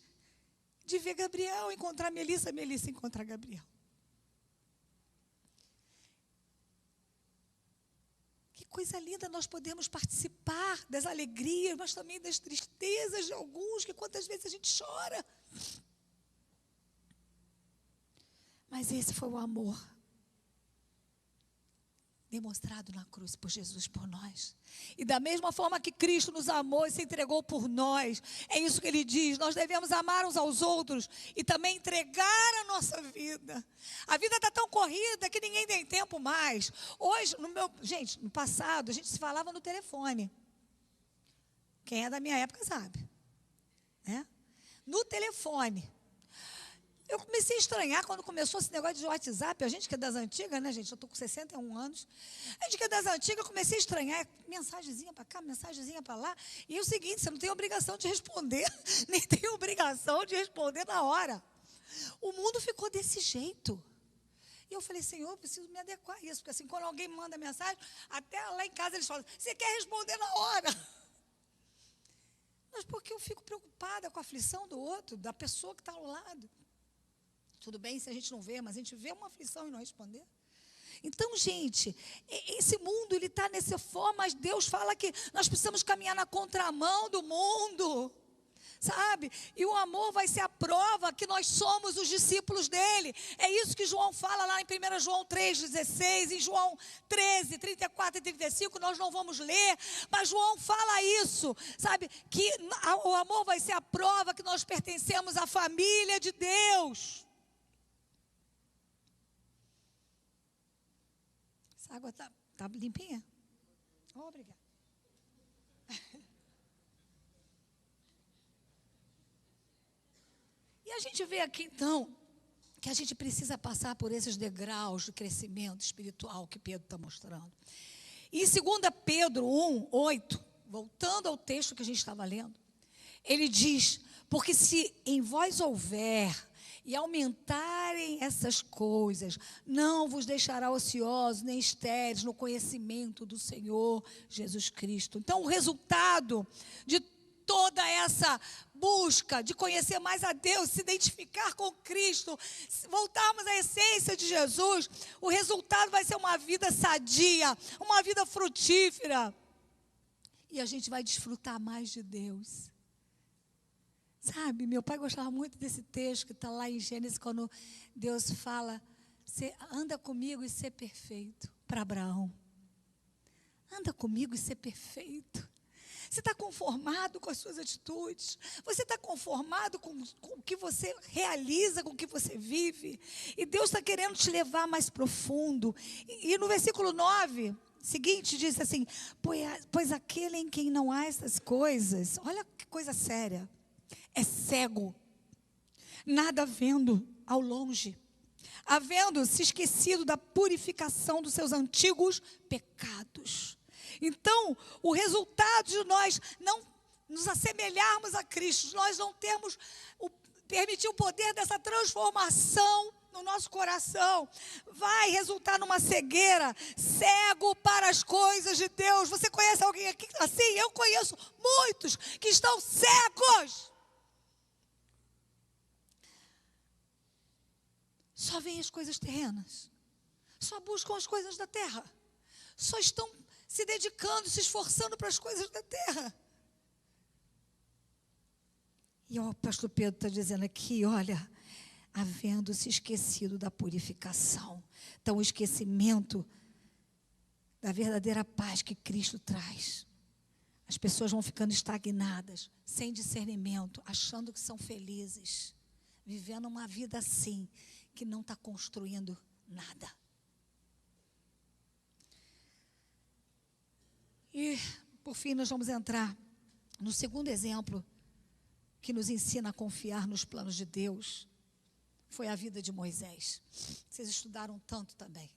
[SPEAKER 1] de ver Gabriel encontrar Melissa, Melissa encontrar Gabriel. Que coisa linda nós podemos participar das alegrias, mas também das tristezas de alguns, que quantas vezes a gente chora. Mas esse foi o amor demonstrado na cruz por Jesus por nós. E da mesma forma que Cristo nos amou e se entregou por nós, é isso que ele diz, nós devemos amar uns aos outros e também entregar a nossa vida. A vida está tão corrida que ninguém tem tempo mais. Hoje, no passado, a gente se falava no telefone. Quem é da minha época sabe. Né? No telefone. Eu comecei a estranhar quando começou esse negócio de WhatsApp. A gente que é das antigas, né, gente? Eu estou com 61 anos. A gente que é das antigas, eu comecei a estranhar. Mensagenzinha para cá, mensagenzinha para lá. E é o seguinte, você não tem obrigação de responder, nem tem obrigação de responder na hora. O mundo ficou desse jeito. E eu falei, Senhor, eu preciso me adequar a isso. Porque assim, quando alguém me manda mensagem, até lá em casa eles falam, você quer responder na hora? Mas porque eu fico preocupada com a aflição do outro, da pessoa que está ao lado. Tudo bem se a gente não vê, mas a gente vê uma aflição e não responder. Então, gente, esse mundo, ele está nessa forma, mas Deus fala que nós precisamos caminhar na contramão do mundo. sabe? E o amor vai ser a prova que nós somos os discípulos dele. É isso que João fala lá em 1 João 3,16, em João 13, 34 e 35, nós não vamos ler, mas João fala isso, sabe? Que o amor vai ser a prova que nós pertencemos à família de Deus. Essa água está limpinha? Oh, obrigada. E a gente vê aqui, então, que a gente precisa passar por esses degraus de crescimento espiritual que Pedro está mostrando. E em 2 Pedro 1, 8, voltando ao texto que a gente estava lendo, ele diz: porque se em vós houver e aumentarem essas coisas, não vos deixará ociosos nem estéreis no conhecimento do Senhor Jesus Cristo. Então, o resultado de toda essa busca de conhecer mais a Deus, se identificar com Cristo, voltarmos à essência de Jesus, o resultado vai ser uma vida sadia, uma vida frutífera. E a gente vai desfrutar mais de Deus. Sabe, meu pai gostava muito desse texto que está lá em Gênesis, quando Deus fala: anda comigo e ser perfeito, para Abraão. Anda comigo e ser perfeito. Você está conformado com as suas atitudes? Você está conformado com o que você realiza, com o que você vive? E Deus está querendo te levar mais profundo. E no versículo 9, seguinte, diz assim: pois aquele em quem não há essas coisas, olha que coisa séria, é cego, nada vendo ao longe, havendo se esquecido da purificação dos seus antigos pecados. Então, o resultado de nós não nos assemelharmos a Cristo, nós não termos permitir o poder dessa transformação no nosso coração, vai resultar numa cegueira, cego para as coisas de Deus. Você conhece alguém aqui assim? Eu conheço muitos que estão cegos. Só veem as coisas terrenas, só buscam as coisas da terra, só estão se dedicando, se esforçando para as coisas da terra. E o pastor Pedro está dizendo aqui, olha, havendo se esquecido da purificação. Então, o esquecimento da verdadeira paz que Cristo traz. As pessoas vão ficando estagnadas, sem discernimento, achando que são felizes, vivendo uma vida assim, que não está construindo nada. E, por fim, nós vamos entrar no segundo exemplo que nos ensina a confiar nos planos de Deus. Foi a vida de Moisés. Vocês estudaram tanto também.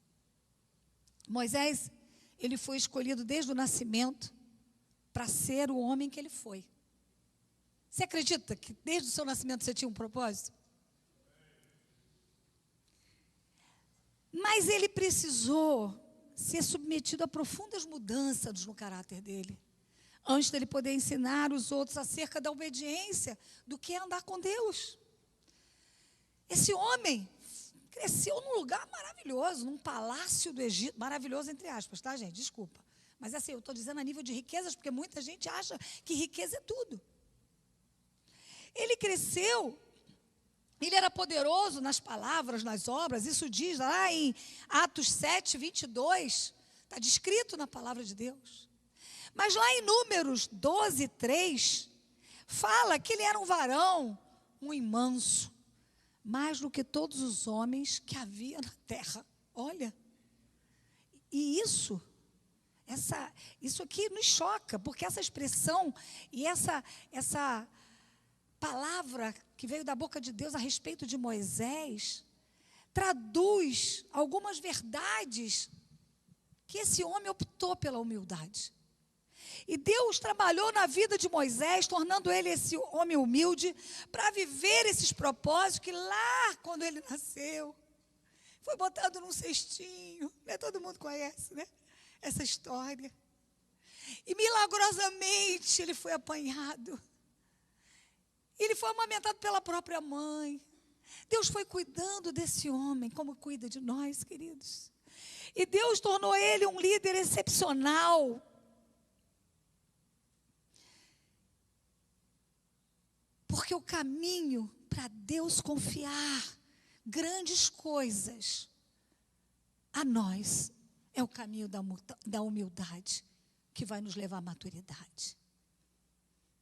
[SPEAKER 1] Moisés, ele foi escolhido desde o nascimento para ser o homem que ele foi. Você acredita que desde o seu nascimento você tinha um propósito? Mas ele precisou ser submetido a profundas mudanças no caráter dele, antes dele poder ensinar os outros acerca da obediência, do que é andar com Deus. Esse homem cresceu num lugar maravilhoso, num palácio do Egito, maravilhoso entre aspas, tá, gente? Desculpa. Mas assim, eu estou dizendo a nível de riquezas, porque muita gente acha que riqueza é tudo. Ele cresceu, ele era poderoso nas palavras, nas obras, isso diz lá em Atos 7, 22, está descrito na palavra de Deus. Mas lá em Números 12, 3, fala que ele era um varão, muito manso, mais do que todos os homens que havia na terra. Olha, e isso aqui nos choca, porque essa expressão e essa palavra que veio da boca de Deus a respeito de Moisés, traduz algumas verdades que esse homem optou pela humildade. E Deus trabalhou na vida de Moisés, tornando ele esse homem humilde, para viver esses propósitos que lá, quando ele nasceu, foi botado num cestinho, né? Todo mundo conhece, né? Essa história. E milagrosamente ele foi apanhado. Ele foi amamentado pela própria mãe. Deus foi cuidando desse homem, como cuida de nós, queridos. E Deus tornou ele um líder excepcional. Porque o caminho para Deus confiar grandes coisas a nós é o caminho da humildade, que vai nos levar à maturidade.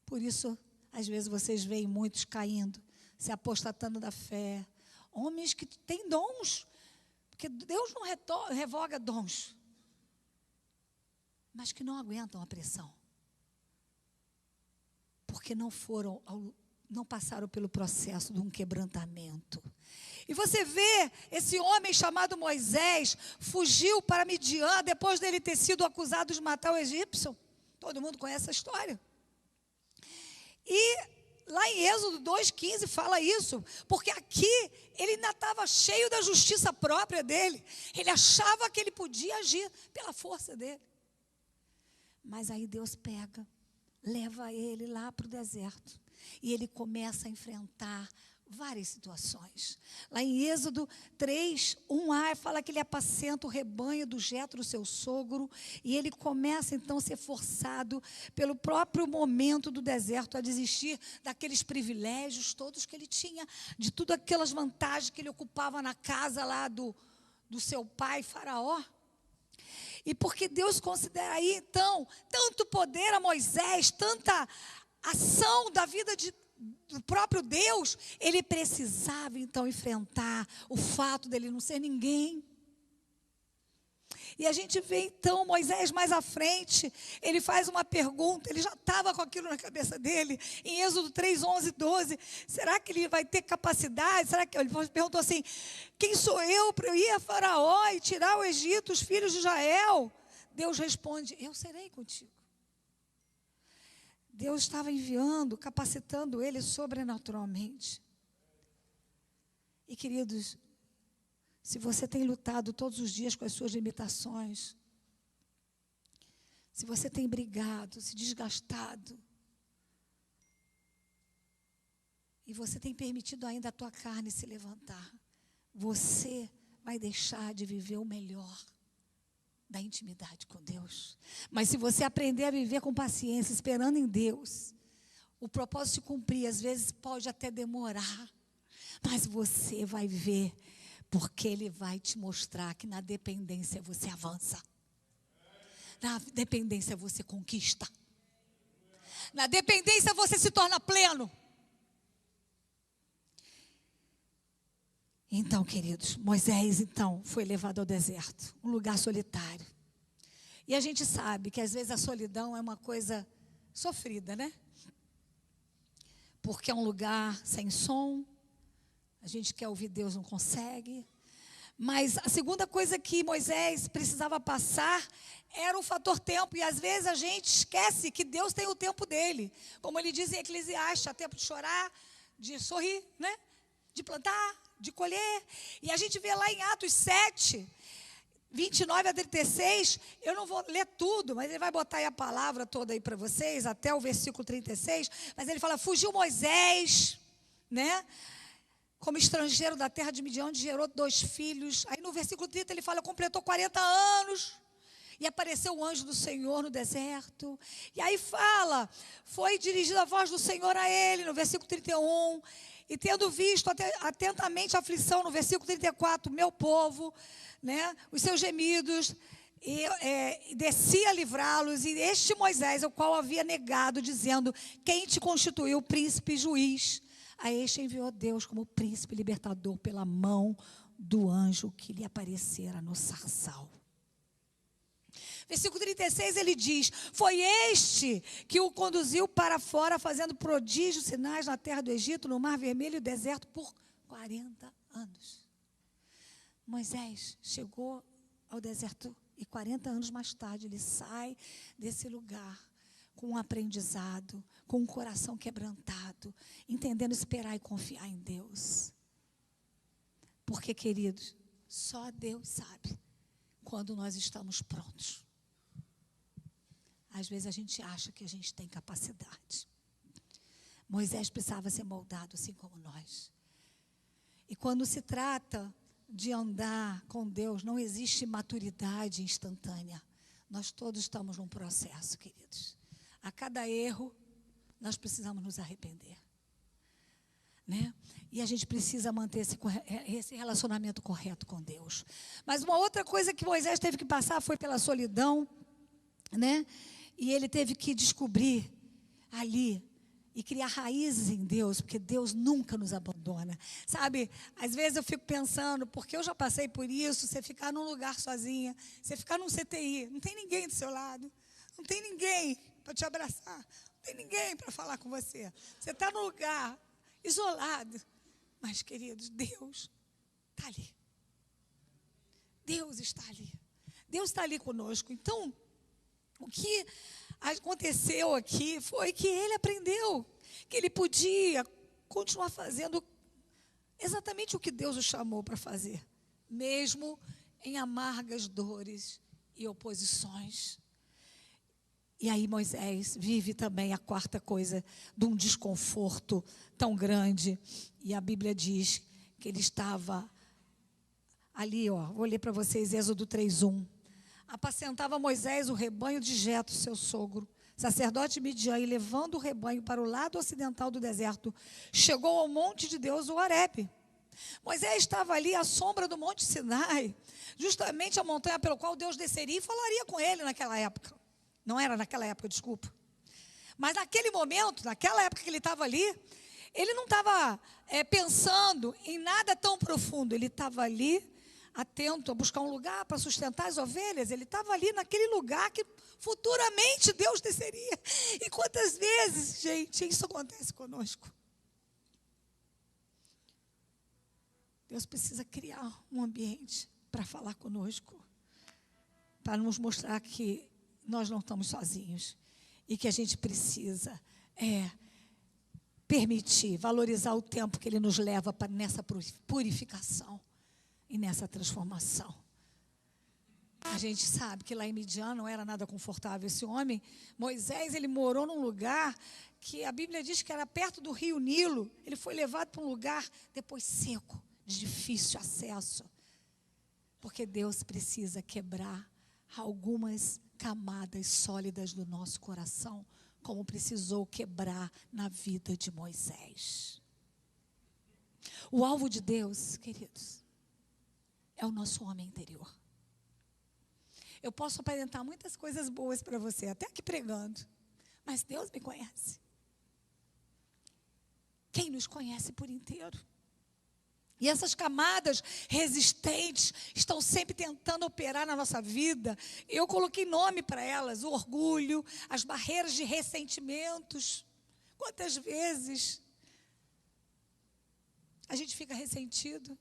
[SPEAKER 1] Por isso, às vezes vocês veem muitos caindo, se apostatando da fé. Homens que têm dons, porque Deus não revoga dons, mas que não aguentam a pressão. Porque não passaram pelo processo de um quebrantamento. E você vê esse homem chamado Moisés, fugiu para Midian, depois dele ter sido acusado de matar o egípcio. Todo mundo conhece a história. E lá em Êxodo 2,15 fala isso, porque aqui ele ainda estava cheio da justiça própria dele. Ele achava que ele podia agir pela força dele. Mas aí Deus leva ele lá para o deserto. E ele começa a enfrentar várias situações. Lá em Êxodo 3:1a, fala que ele apacenta o rebanho do Jetro, seu sogro, e ele começa então a ser forçado pelo próprio momento do deserto a desistir daqueles privilégios todos que ele tinha, de tudo aquelas vantagens que ele ocupava na casa lá do seu pai, Faraó. E porque Deus considera aí, então, tanto poder a Moisés, tanta ação da vida do próprio Deus, ele precisava, então, enfrentar o fato dele não ser ninguém. E a gente vê, então, Moisés mais à frente, ele faz uma pergunta, ele já estava com aquilo na cabeça dele, em Êxodo 3:11-12, será que ele vai ter capacidade? Será que ele perguntou assim, quem sou eu para eu ir a Faraó e tirar o Egito, os filhos de Israel? Deus responde, eu serei contigo. Deus estava enviando, capacitando ele sobrenaturalmente. E queridos, se você tem lutado todos os dias com as suas limitações, se você tem brigado, se desgastado, e você tem permitido ainda a tua carne se levantar, você vai deixar de viver o melhor da intimidade com Deus. Mas se você aprender a viver com paciência, esperando em Deus, o propósito se cumprir, às vezes pode até demorar, mas você vai ver, porque Ele vai te mostrar que na dependência você avança. Na dependência você conquista. Na dependência você se torna pleno. Então, queridos, Moisés, então, foi levado ao deserto, um lugar solitário. E a gente sabe que às vezes a solidão é uma coisa sofrida, né? Porque é um lugar sem som, a gente quer ouvir Deus, não consegue. Mas a segunda coisa que Moisés precisava passar era o fator tempo. E às vezes a gente esquece que Deus tem o tempo dele. Como ele diz em Eclesiastes, há tempo de chorar, de sorrir, né? De plantar, de colher. E a gente vê lá em Atos 7:29-36, eu não vou ler tudo, mas ele vai botar aí a palavra toda aí para vocês, até o versículo 36, mas ele fala, fugiu Moisés, né? Como estrangeiro da terra de Midian, onde gerou 2 filhos. Aí no versículo 30 ele fala, completou 40 anos, e apareceu o anjo do Senhor no deserto. E aí fala, foi dirigida a voz do Senhor a ele, no versículo 31, e tendo visto atentamente a aflição, no versículo 34, meu povo, né, os seus gemidos, e descia a livrá-los, e este Moisés, o qual havia negado, dizendo, quem te constituiu príncipe e juiz? A este enviou Deus como príncipe libertador pela mão do anjo que lhe aparecera no sarçal. Versículo 36, ele diz, foi este que o conduziu para fora, fazendo prodígios, sinais na terra do Egito, no Mar Vermelho e deserto, por 40 anos. Moisés chegou ao deserto e 40 anos mais tarde ele sai desse lugar com um aprendizado, com um coração quebrantado, entendendo esperar e confiar em Deus. Porque, queridos, só Deus sabe quando nós estamos prontos. Às vezes a gente acha que a gente tem capacidade. Moisés precisava ser moldado assim como nós. E quando se trata de andar com Deus, não existe maturidade instantânea. Nós todos estamos num processo, queridos. A cada erro, nós precisamos nos arrepender. né? E a gente precisa manter esse relacionamento correto com Deus. Mas uma outra coisa que Moisés teve que passar foi pela solidão, né? E ele teve que descobrir ali e criar raízes em Deus, porque Deus nunca nos abandona. Sabe, às vezes eu fico pensando, porque eu já passei por isso, você ficar num lugar sozinha, você ficar num CTI, não tem ninguém do seu lado, não tem ninguém para te abraçar, não tem ninguém para falar com você. Você está num lugar isolado, mas, queridos, Deus está ali. Deus está ali. Deus está ali conosco. Então, o que aconteceu aqui foi que ele aprendeu que ele podia continuar fazendo exatamente o que Deus o chamou para fazer, mesmo em amargas dores e oposições. E aí Moisés vive também a quarta coisa, de um desconforto tão grande. E a Bíblia diz que ele estava ali, vou ler para vocês, Êxodo 3:1. Apacentava Moisés o rebanho de Jetro, seu sogro, sacerdote Midian, e levando o rebanho para o lado ocidental do deserto, chegou ao monte de Deus, o Horebe. Moisés estava ali à sombra do monte Sinai, justamente a montanha pelo qual Deus desceria e falaria com ele naquela época. Não era naquela época, desculpa. Mas naquele momento, naquela época que ele estava ali, ele não estava pensando em nada tão profundo. Ele estava ali, atento a buscar um lugar para sustentar as ovelhas. Ele estava ali naquele lugar que futuramente Deus desceria. E quantas vezes, gente, isso acontece conosco? Deus precisa criar um ambiente para falar conosco, para nos mostrar que nós não estamos sozinhos e que a gente precisa permitir, valorizar o tempo que Ele nos leva para nessa purificação e nessa transformação. A gente sabe que lá em Midian não era nada confortável. Esse homem, Moisés, ele morou num lugar que a Bíblia diz que era perto do rio Nilo. Ele foi levado para um lugar depois seco, de difícil acesso. Porque Deus precisa quebrar algumas camadas sólidas do nosso coração, como precisou quebrar na vida de Moisés. O alvo de Deus, queridos, é o nosso homem interior. Eu posso apresentar muitas coisas boas para você, até aqui pregando, mas Deus me conhece. Quem nos conhece por inteiro? E essas camadas resistentes estão sempre tentando operar na nossa vida. Eu coloquei nome para elas: o orgulho, as barreiras de ressentimentos. Quantas vezes a gente fica ressentido?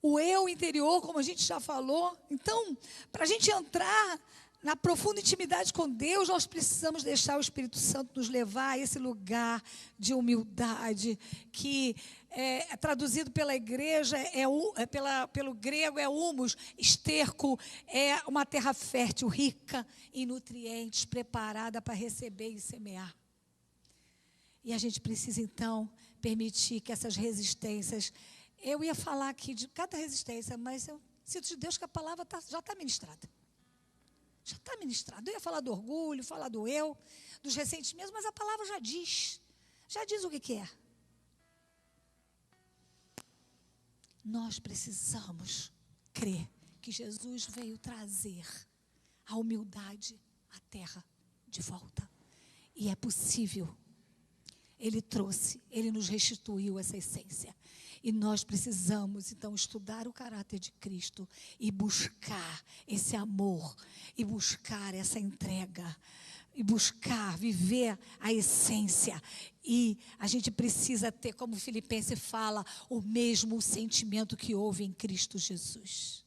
[SPEAKER 1] O eu interior, como a gente já falou. Então, para a gente entrar na profunda intimidade com Deus, nós precisamos deixar o Espírito Santo nos levar a esse lugar de humildade, que traduzido pela igreja, pelo grego é humus, esterco, é uma terra fértil, rica em nutrientes, preparada para receber e semear. E a gente precisa, então, permitir que essas resistências... Eu ia falar aqui de cada resistência, mas eu sinto de Deus que a palavra já está ministrada. Já está ministrado. Eu ia falar do orgulho, falar do eu, dos ressentimentos, mas a palavra já diz o que é. Nós precisamos crer que Jesus veio trazer a humildade à terra de volta. E é possível. Ele trouxe, Ele nos restituiu essa essência. E nós precisamos, então, estudar o caráter de Cristo e buscar esse amor, e buscar essa entrega, e buscar viver a essência. E a gente precisa ter, como Filipenses fala, o mesmo sentimento que houve em Cristo Jesus.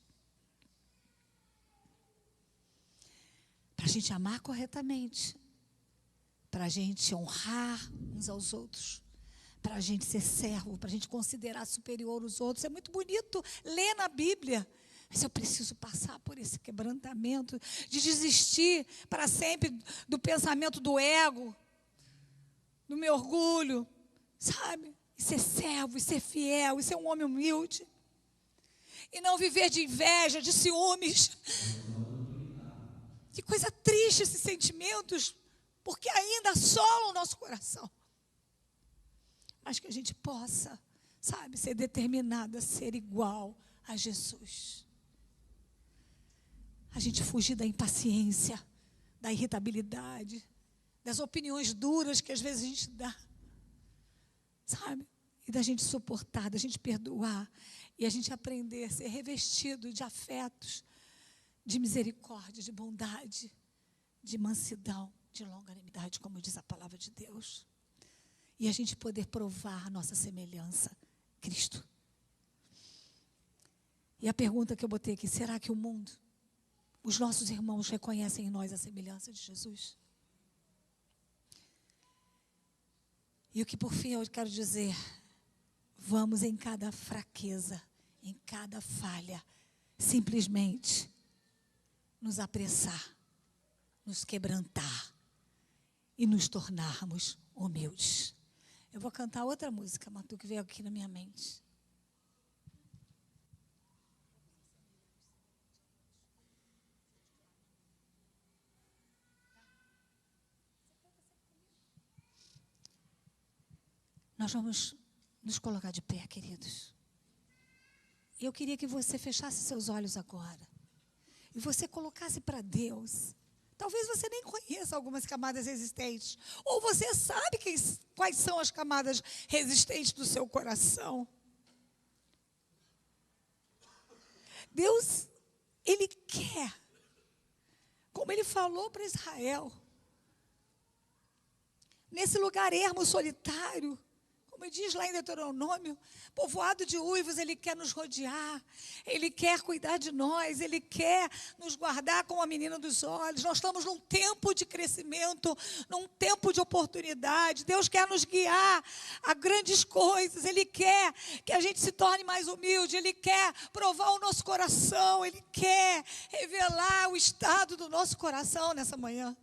[SPEAKER 1] Para a gente amar corretamente, para a gente honrar uns aos outros, para a gente ser servo, para a gente considerar superior os outros. É muito bonito ler na Bíblia, mas eu preciso passar por esse quebrantamento, de desistir para sempre do pensamento do ego, do meu orgulho, sabe? E ser servo, e ser fiel, e ser um homem humilde. E não viver de inveja, de ciúmes. Que coisa triste esses sentimentos, porque ainda assolam o nosso coração. mas que a gente possa, sabe, ser determinada a ser igual a Jesus. A gente fugir da impaciência, da irritabilidade, das opiniões duras que às vezes a gente dá, sabe? E da gente suportar, da gente perdoar, e a gente aprender a ser revestido de afetos, de misericórdia, de bondade, de mansidão, de longanimidade, como diz a palavra de Deus. E a gente poder provar a nossa semelhança, Cristo. E a pergunta que eu botei aqui, será que o mundo, os nossos irmãos reconhecem em nós a semelhança de Jesus? E o que por fim eu quero dizer, vamos em cada fraqueza, em cada falha, simplesmente nos apressar, nos quebrantar e nos tornarmos humildes. Eu vou cantar outra música, Matu, que veio aqui na minha mente. Nós vamos nos colocar de pé, queridos. E eu queria que você fechasse seus olhos agora. E você colocasse para Deus. Talvez você nem conheça algumas camadas resistentes. Ou você sabe quais são as camadas resistentes do seu coração. Deus, Ele quer, como Ele falou para Israel, nesse lugar ermo, solitário, como diz lá em Deuteronômio, povoado de uivos, Ele quer nos rodear, Ele quer cuidar de nós, Ele quer nos guardar como a menina dos olhos. Nós estamos num tempo de crescimento, num tempo de oportunidade. Deus quer nos guiar a grandes coisas, Ele quer que a gente se torne mais humilde, Ele quer provar o nosso coração, Ele quer revelar o estado do nosso coração nessa manhã.